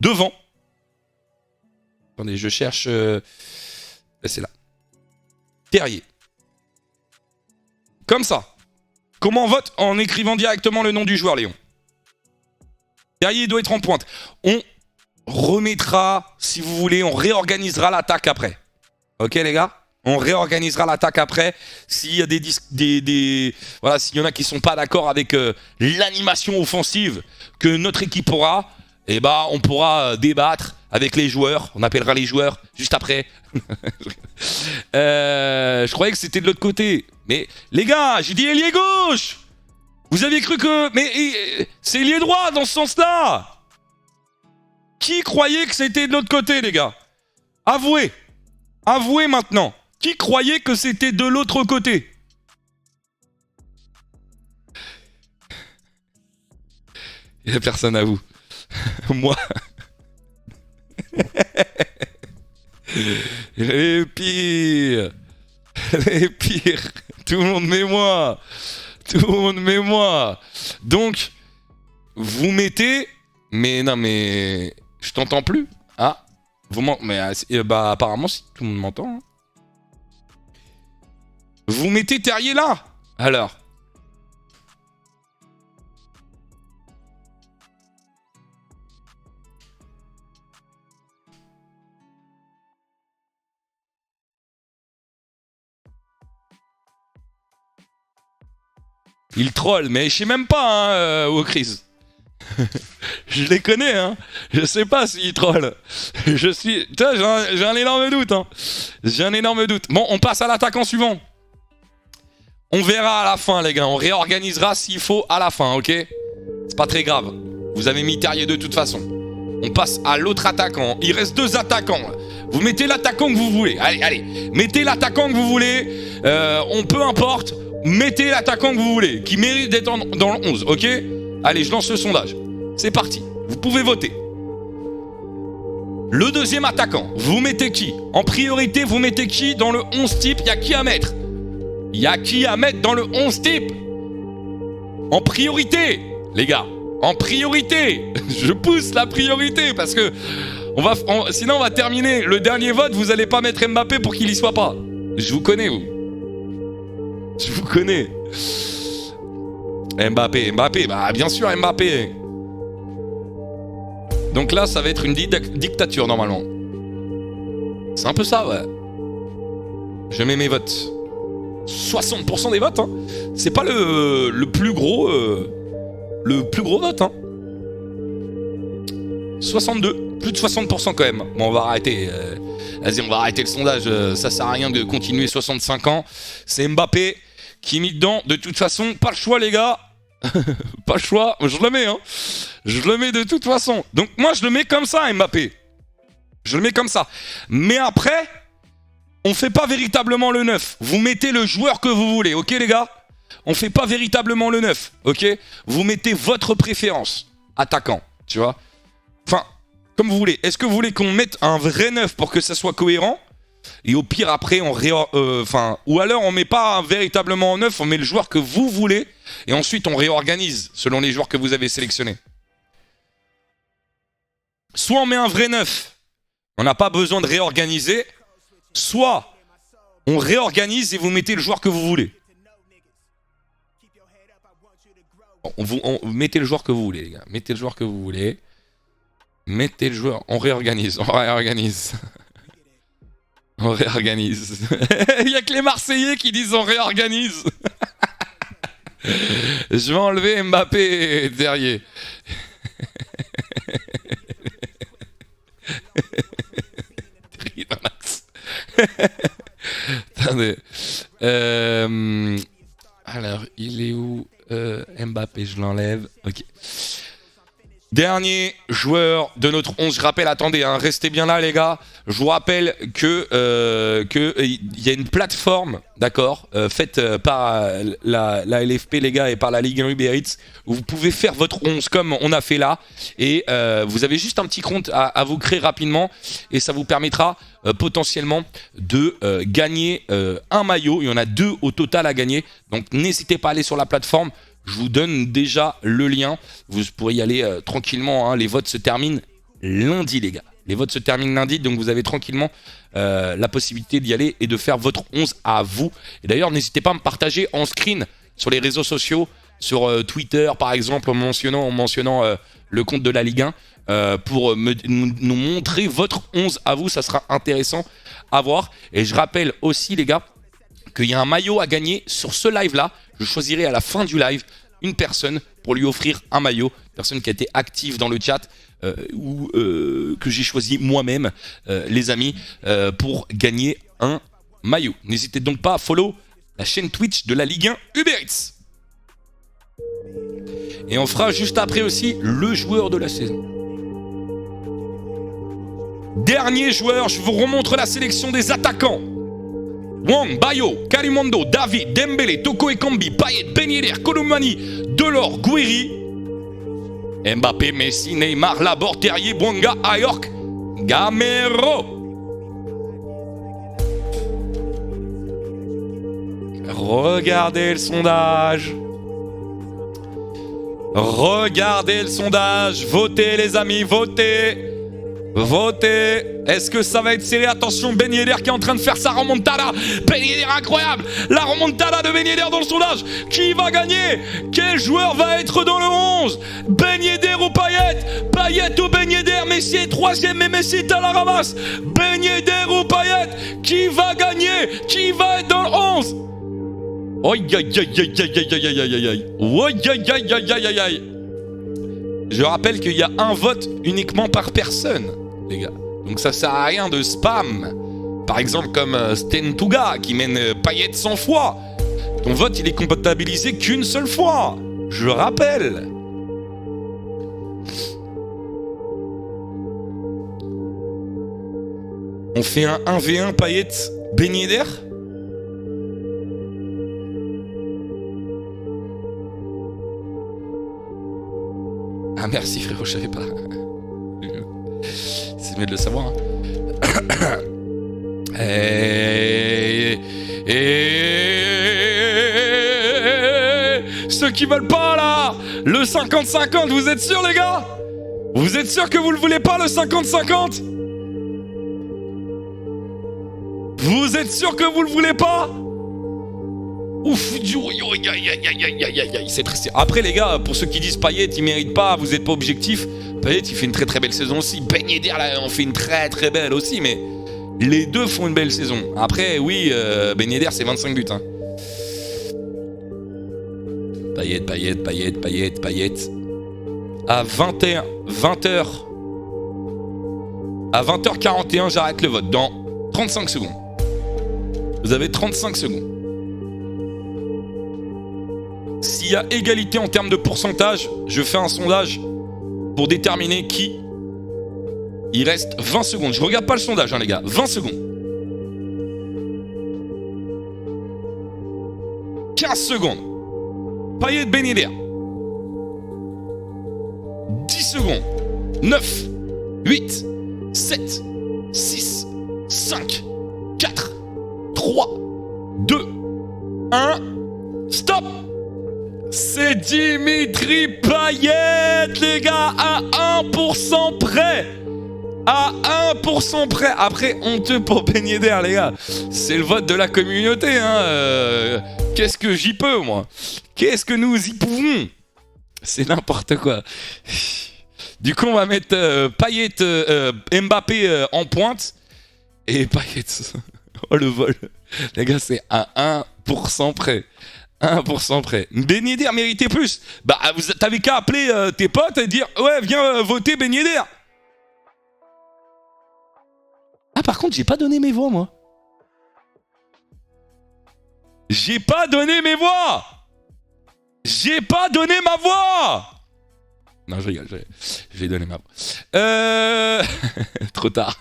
devant. Attendez, je cherche. C'est là. Terrier. Comme ça. Comment on vote? En écrivant directement le nom du joueur, Léon. Terrier doit être en pointe. On remettra, si vous voulez, on réorganisera l'attaque après. Ok, les gars? On réorganisera l'attaque après. S'il y a voilà, s'il y en a qui sont pas d'accord avec l'animation offensive que notre équipe aura, eh ben, on pourra débattre avec les joueurs. On appellera les joueurs juste après. Je croyais que c'était de l'autre côté. Mais les gars, j'ai dit ailier gauche. Vous aviez cru que... Mais c'est ailier droit dans ce sens-là. Qui croyait que c'était de l'autre côté, les gars? Avouez. Avouez maintenant. Qui croyait que c'était de l'autre côté? Il n'y a personne à vous. Moi. Les pires. Les pires. Tout le monde met moi. Tout le monde met moi. Donc, vous mettez... Mais non, mais... Je t'entends plus. Ah. Mais bah, apparemment, si tout le monde m'entend. Hein. Vous mettez Terrier là. Alors. Il troll, mais je sais même pas, hein, Chris. Je les connais, hein. Je sais pas s'ils trollent. Je suis... J'ai un énorme doute, hein. J'ai un énorme doute. Bon, on passe à l'attaquant suivant. On verra à la fin, les gars. On réorganisera s'il faut à la fin, ok? C'est pas très grave. Vous avez mis Terrier de toute façon. On passe à l'autre attaquant. Il reste 2 attaquants. Vous mettez l'attaquant que vous voulez. Allez, allez. Mettez l'attaquant que vous voulez. On peu importe. Mettez l'attaquant que vous voulez. Qui mérite d'être dans le 11, ok? Allez, je lance le sondage. C'est parti. Vous pouvez voter. Le deuxième attaquant, vous mettez qui? En priorité, vous mettez qui dans le 11 type? Il y a qui à mettre? Il y a qui à mettre dans le 11 type? En priorité, les gars. En priorité. Je pousse la priorité parce que sinon on va terminer le dernier vote. Vous allez pas mettre Mbappé pour qu'il y soit pas. Je vous connais, vous. Je vous connais. Mbappé, bah bien sûr Mbappé. Donc là, ça va être une dictature normalement. C'est un peu ça, ouais. Je mets mes votes. 60% des votes, hein. C'est pas le plus gros vote, hein. 62, plus de 60% quand même. Bon, on va arrêter. Vas-y, on va arrêter le sondage. Ça sert à rien de continuer 65 ans. C'est Mbappé qui est mis dedans. De toute façon, pas le choix, les gars. Pas le choix. Je le mets, hein. Je le mets de toute façon. Donc moi, je le mets comme ça, Mbappé. Je le mets comme ça. Mais après, on fait pas véritablement le 9. Vous mettez le joueur que vous voulez, ok les gars? On fait pas véritablement le 9, ok? Vous mettez votre préférence, attaquant, tu vois? Enfin, comme vous voulez. Est-ce que vous voulez qu'on mette un vrai 9 pour que ça soit cohérent? Et au pire, après, ou alors on met pas véritablement en 9, on met le joueur que vous voulez, et ensuite on réorganise selon les joueurs que vous avez sélectionnés. Soit on met un vrai 9, on n'a pas besoin de réorganiser, soit on réorganise et vous mettez le joueur que vous voulez. Mettez le joueur que vous voulez, les gars. Mettez le joueur que vous voulez. Mettez le joueur. On réorganise. On réorganise. On réorganise. Il n'y a que les Marseillais qui disent on réorganise. Je vais enlever Mbappé derrière. Attendez. Alors, il est où Mbappé, je l'enlève. Ok. Dernier joueur de notre 11. Je rappelle, attendez, hein, restez bien là, les gars. Je vous rappelle que y a une plateforme, d'accord, faite par la LFP, les gars, et par la Ligue 1 Uber Eats, où vous pouvez faire votre 11 comme on a fait là. Et vous avez juste un petit compte à vous créer rapidement. Et ça vous permettra potentiellement de gagner un maillot. Il y en a 2 au total à gagner. Donc n'hésitez pas à aller sur la plateforme. Je vous donne déjà le lien. Vous pourrez y aller tranquillement. Hein. Les votes se terminent lundi, les gars. Les votes se terminent lundi, donc vous avez tranquillement la possibilité d'y aller et de faire votre 11 à vous. Et d'ailleurs, n'hésitez pas à me partager en screen sur les réseaux sociaux, sur Twitter par exemple, en mentionnant le compte de la Ligue 1 pour nous montrer votre 11 à vous. Ça sera intéressant à voir. Et je rappelle aussi, les gars, qu'il y a un maillot à gagner sur ce live-là. Je choisirai à la fin du live une personne pour lui offrir un maillot. Personne qui a été active dans le chat ou que j'ai choisi moi-même, les amis, pour gagner un maillot. N'hésitez donc pas à follow la chaîne Twitch de la Ligue 1 Uber Eats. Et on fera juste après aussi le joueur de la saison. Dernier joueur, je vous remontre la sélection des attaquants. Wang, Bayo, Kalimondo, David, Dembélé, Toko Ekambi, Payet, Ben Yedder, Koulibaly, Delors, Gouiri, Mbappé, Messi, Neymar, Laborde, Terrier, Bouanga, Ayork, Gamero. Regardez le sondage. Regardez le sondage. Votez les amis, votez. Votez. Est-ce que ça va être serré? Attention, Ben Yedder qui est en train de faire sa remontada. Ben Yedder incroyable. La remontada de Ben Yedder dans le sondage. Qui va gagner? Quel joueur va être dans le 11? Ben Yedder ou Payet? Payet ou Ben Yedder? Messi est 3e mais Messi est à la ramasse. Ben Yedder ou Payet? Qui va gagner? Qui va être dans le 11? Aïe aïe aïe aïe aïe aïe aïe aïe aïe aïe. Aïe aïe aïe aïe aïe aïe aïe. Je rappelle qu'il y a un vote uniquement par personne, les gars. Donc ça sert à rien de spam. Par exemple comme Stentuga qui mène Payet 100 fois. Ton vote, il est comptabilisé qu'une seule fois. Je rappelle. On fait un 1v1 Payet Ben Yedder. Ah merci frérot, je savais pas. C'est mieux de le savoir. Hein. Ceux qui veulent pas là, le 50-50, vous êtes sûrs les gars? Vous êtes sûrs que vous le voulez pas le 50-50? Vous êtes sûr que vous le voulez pas? Ouf, c'est triste. Après les gars, pour ceux qui disent Payet, il mérite pas, vous êtes pas objectif. Payet, il fait une très très belle saison aussi. Ben Yedder, là, on fait une très très belle aussi, mais les deux font une belle saison. Après, oui, Ben Yedder, c'est 25 buts. Hein. Payet. À 20h, à 20h41, j'arrête le vote dans 35 secondes. Vous avez 35 secondes. S'il y a égalité en termes de pourcentage, je fais un sondage pour déterminer qui. Il reste 20 secondes. Je regarde pas le sondage, hein, les gars. 20 secondes. 15 secondes. Payet Ben Yedder. 10 secondes. 9, 8, 7, 6, 5, 4, 3, 2, 1. Stop! C'est Dimitri Payet, les gars, à 1% près. À 1% près. Après, honteux pour Ben Yedder, les gars. C'est le vote de la communauté, hein. Qu'est-ce que j'y peux, moi? Qu'est-ce que nous y pouvons? C'est n'importe quoi. Du coup, on va mettre Payet, Mbappé en pointe. Et Payet. Oh, le vol. Les gars, c'est à 1% près. 1% près. Ben Yedder méritait plus. Bah, t'avais qu'à appeler tes potes et dire ouais, viens voter Ben Yedder. Ah, par contre, j'ai pas donné mes voix, moi. J'ai pas donné mes voix. J'ai pas donné ma voix. Non, je rigole, j'ai donné ma voix. Trop tard.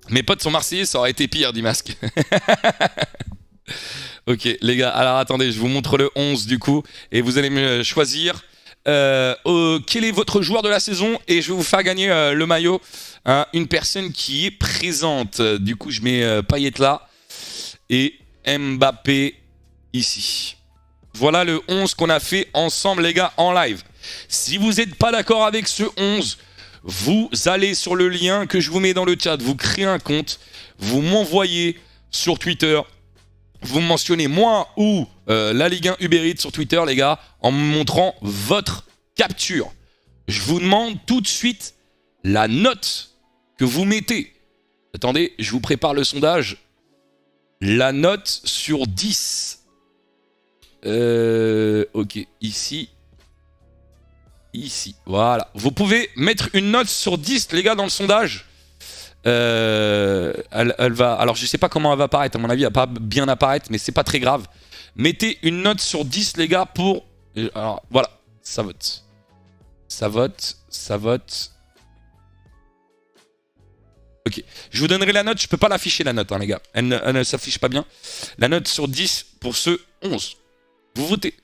Mes potes sont marseillais, ça aurait été pire, dit Masque. Ok, les gars, alors attendez, je vous montre le 11 du coup, et vous allez me choisir quel est votre joueur de la saison, et je vais vous faire gagner le maillot. Hein, une personne qui est présente. Du coup, je mets Payet là, et Mbappé ici. Voilà le 11 qu'on a fait ensemble, les gars, en live. Si vous n'êtes pas d'accord avec ce 11... vous allez sur le lien que je vous mets dans le chat, vous créez un compte, vous m'envoyez sur Twitter, vous mentionnez moi ou la Ligue 1 Uber Eats sur Twitter, les gars, en me montrant votre capture. Je vous demande tout de suite la note que vous mettez. Attendez, je vous prépare le sondage. La note sur 10. Ok, ici. Ici, voilà. Vous pouvez mettre une note sur 10, les gars, dans le sondage. Elle va... Alors, je sais pas comment elle va apparaître. À mon avis, elle va pas bien apparaître, mais c'est pas très grave. Mettez une note sur 10, les gars, pour... Alors, voilà. Ça vote. Ça vote. Ça vote. Ok. Je vous donnerai la note. Je peux pas l'afficher, la note, hein, les gars. Elle ne s'affiche pas bien. La note sur 10 pour ce 11. Vous votez.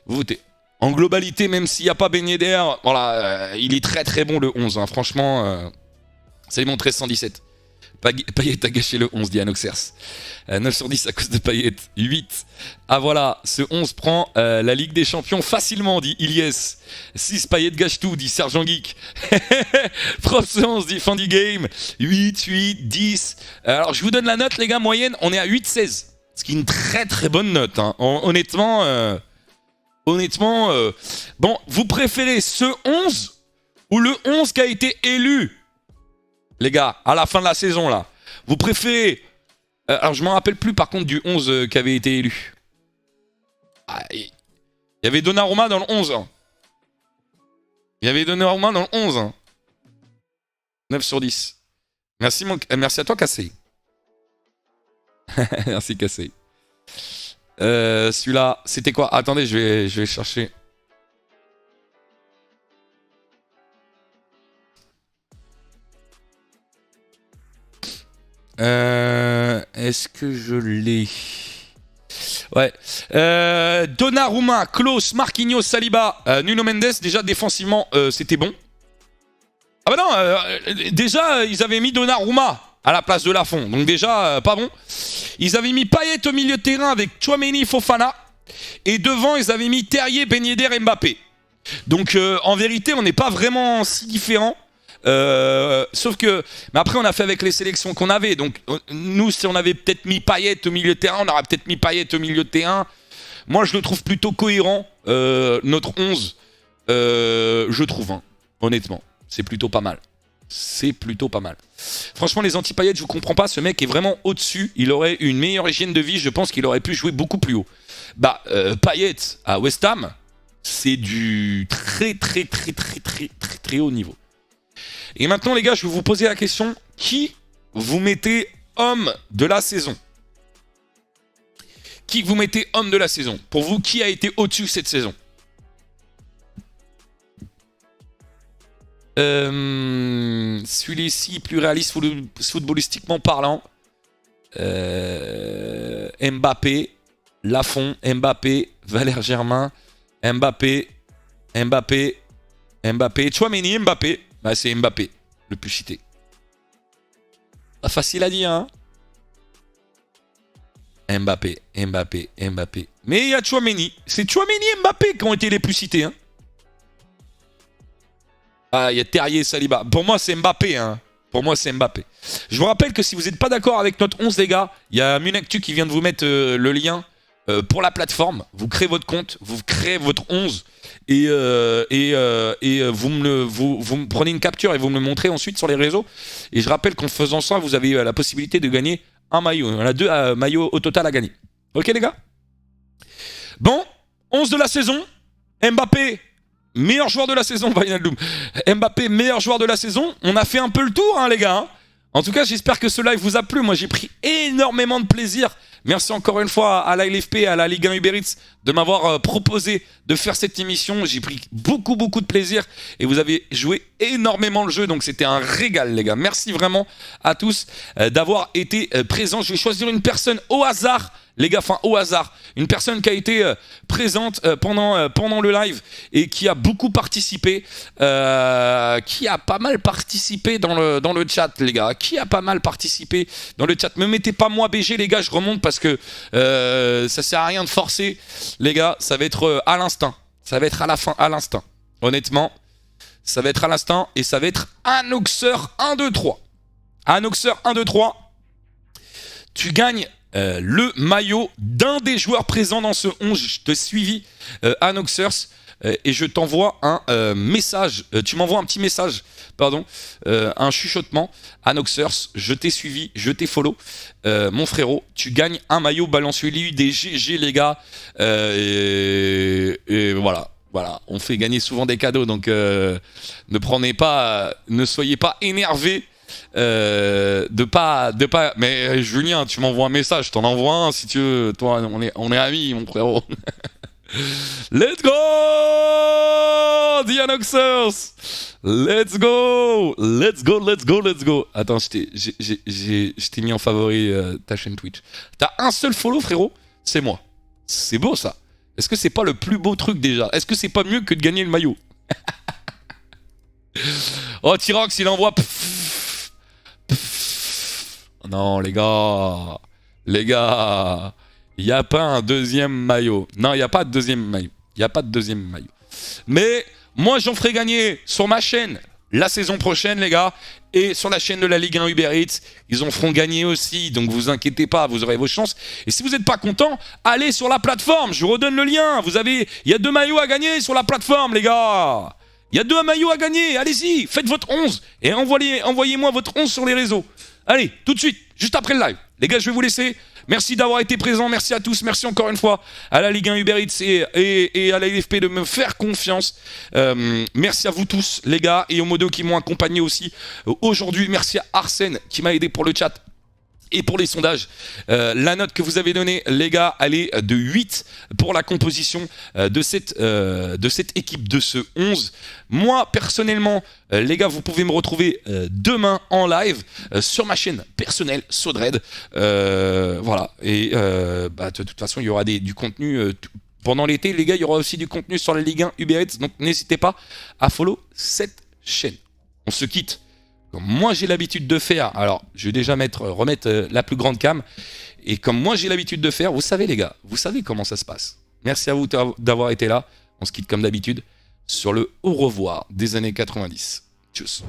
Vous votez. En globalité, même s'il n'y a pas Ben Yedder, voilà, il est très très bon le 11. Hein. Franchement, ça lui montre 1317. Payet a gâché le 11, dit Anoxers. 9 sur 10 à cause de Payet. 8. Ah voilà, ce 11 prend la Ligue des Champions facilement, dit Ilyes. 6, Payet gâche tout, dit Sergent Geek. Prof 11, dit Fandy Game. 8, 10. Alors je vous donne la note, les gars, moyenne, on est à 8-16. Ce qui est une très très bonne note. Hein. Honnêtement... Honnêtement, bon, vous préférez ce 11 ou le 11 qui a été élu? Les gars, à la fin de la saison, là. Vous préférez... alors, je ne me rappelle plus, par contre, du 11 qui avait été élu. Ah, il y avait Donnarumma dans le 11. Hein. Il y avait Donnarumma dans le 11. Hein. 9 sur 10. Merci à toi, Cassé. Merci Cassé. Celui-là, c'était quoi? Attendez, je vais chercher. Est-ce que je l'ai? Ouais. Donnarumma, Klose, Marquinhos, Saliba, Nuno Mendes. Déjà défensivement, c'était bon. Ah bah non, déjà ils avaient mis Donnarumma à la place de Lafont. Donc déjà, pas bon. Ils avaient mis Payet au milieu de terrain avec Tchouaméni, Fofana. Et devant, ils avaient mis Terrier, Ben Yedder, Mbappé. Donc en vérité, on n'est pas vraiment si différents. Sauf que, mais après on a fait avec les sélections qu'on avait. Donc nous, si on avait peut-être mis Payet au milieu de terrain, on aurait peut-être mis Payet au milieu de terrain. Moi, je le trouve plutôt cohérent. Notre 11, je trouve, hein, honnêtement, c'est plutôt pas mal. C'est plutôt pas mal. Franchement, les anti-Payet, je vous comprends pas. Ce mec est vraiment au-dessus. Il aurait une meilleure hygiène de vie. Je pense qu'il aurait pu jouer beaucoup plus haut. Bah, Payet à West Ham, c'est du très haut niveau. Et maintenant, les gars, je vais vous poser la question. Qui vous mettez homme de la saison? Qui vous mettez homme de la saison? Pour vous, qui a été au-dessus cette saison? Celui-ci, plus réaliste footballistiquement parlant. Mbappé, Lafont, Mbappé, Valère Germain, Mbappé, Tchouaméni, Mbappé. Bah, c'est Mbappé, le plus cité. Pas facile à dire, hein. Mbappé. Mais il y a Tchouaméni. C'est Tchouaméni et Mbappé qui ont été les plus cités, hein. Ah, il y a Terrier, Saliba. Pour moi, c'est Mbappé, hein. Pour moi, c'est Mbappé. Je vous rappelle que si vous n'êtes pas d'accord avec notre 11, les gars, il y a Munactu qui vient de vous mettre le lien pour la plateforme. Vous créez votre compte, vous créez votre 11 et vous me prenez une capture et vous me le montrez ensuite sur les réseaux. Et je rappelle qu'en faisant ça, vous avez la possibilité de gagner un maillot. On a 2 maillots au total à gagner. Ok, les gars? Bon, 11 de la saison. Mbappé, meilleur joueur de la saison, Wijnaldum. Mbappé, meilleur joueur de la saison. On a fait un peu le tour, hein, les gars. Hein. En tout cas, j'espère que ce live vous a plu. Moi, j'ai pris énormément de plaisir. Merci encore une fois à la LFP et à la Ligue 1 Uber Eats de m'avoir proposé de faire cette émission. J'ai pris beaucoup de plaisir et vous avez joué énormément le jeu. Donc, c'était un régal, les gars. Merci vraiment à tous d'avoir été présents. Je vais choisir une personne au hasard. Les gars, enfin au hasard, une personne qui a été présente pendant le live et qui a beaucoup participé, qui a pas mal participé dans le chat, les gars. Qui a pas mal participé dans le chat. Me mettez pas moi BG, les gars, je remonte parce que ça sert à rien de forcer, les gars. Ça va être à l'instinct. Ça va être à la fin, à l'instinct. Honnêtement, ça va être à l'instinct et ça va être Anoxer 1, 2, 3. Anoxer 1, 2, 3. Tu gagnes le maillot d'un des joueurs présents dans ce 11. Je te suivis, Anoxers, et je t'envoie un message. Tu m'envoies un petit message, pardon, un chuchotement. Anoxers, je t'ai suivi, je t'ai follow. Mon frérot, tu gagnes un maillot Balanciueli des GG, les gars. Et voilà. Voilà, on fait gagner souvent des cadeaux, donc ne soyez pas énervés. Mais Julien, tu m'envoies un message, je t'en envoie un si tu veux. Toi, on est amis, mon frérot. Let's go, Dianoxers. Let's go. Attends, je t'ai mis en favori ta chaîne Twitch. T'as un seul follow, frérot? C'est moi. C'est beau, ça. Est-ce que c'est pas le plus beau truc, déjà? Est-ce que c'est pas mieux que de gagner le maillot? Oh, Tyrox, il envoie... Non, les gars, il n'y a pas un deuxième maillot. Non, il n'y a pas de deuxième maillot. Mais moi, j'en ferai gagner sur ma chaîne la saison prochaine, les gars, et sur la chaîne de la Ligue 1 Uber Eats, ils en feront gagner aussi. Donc, vous inquiétez pas, vous aurez vos chances. Et si vous n'êtes pas content, allez sur la plateforme. Je vous redonne le lien. Il y a 2 maillots à gagner sur la plateforme, les gars. Il y a 2 maillots à gagner. Allez-y, faites votre 11 et envoyez-moi votre 11 sur les réseaux. Allez, tout de suite, juste après le live. Les gars, je vais vous laisser. Merci d'avoir été présents. Merci à tous. Merci encore une fois à la Ligue 1 Uber Eats et à la LFP de me faire confiance. Merci à vous tous, les gars, et aux modos qui m'ont accompagné aussi aujourd'hui. Merci à Arsène qui m'a aidé pour le chat. Et pour les sondages, la note que vous avez donnée, les gars, elle est de 8 pour la composition de cette équipe, de ce 11. Moi, personnellement, les gars, vous pouvez me retrouver demain en live sur ma chaîne personnelle, Sodred. Voilà. Et de toute façon, il y aura du contenu pendant l'été. Les gars, il y aura aussi du contenu sur la Ligue 1 Uber Eats. Donc, n'hésitez pas à follow cette chaîne. On se quitte. Comme moi j'ai l'habitude de faire, alors je vais déjà remettre la plus grande cam, et comme moi j'ai l'habitude de faire, vous savez les gars, vous savez comment ça se passe. Merci à vous d'avoir été là, on se quitte comme d'habitude sur le au revoir des années 90. Tchuss.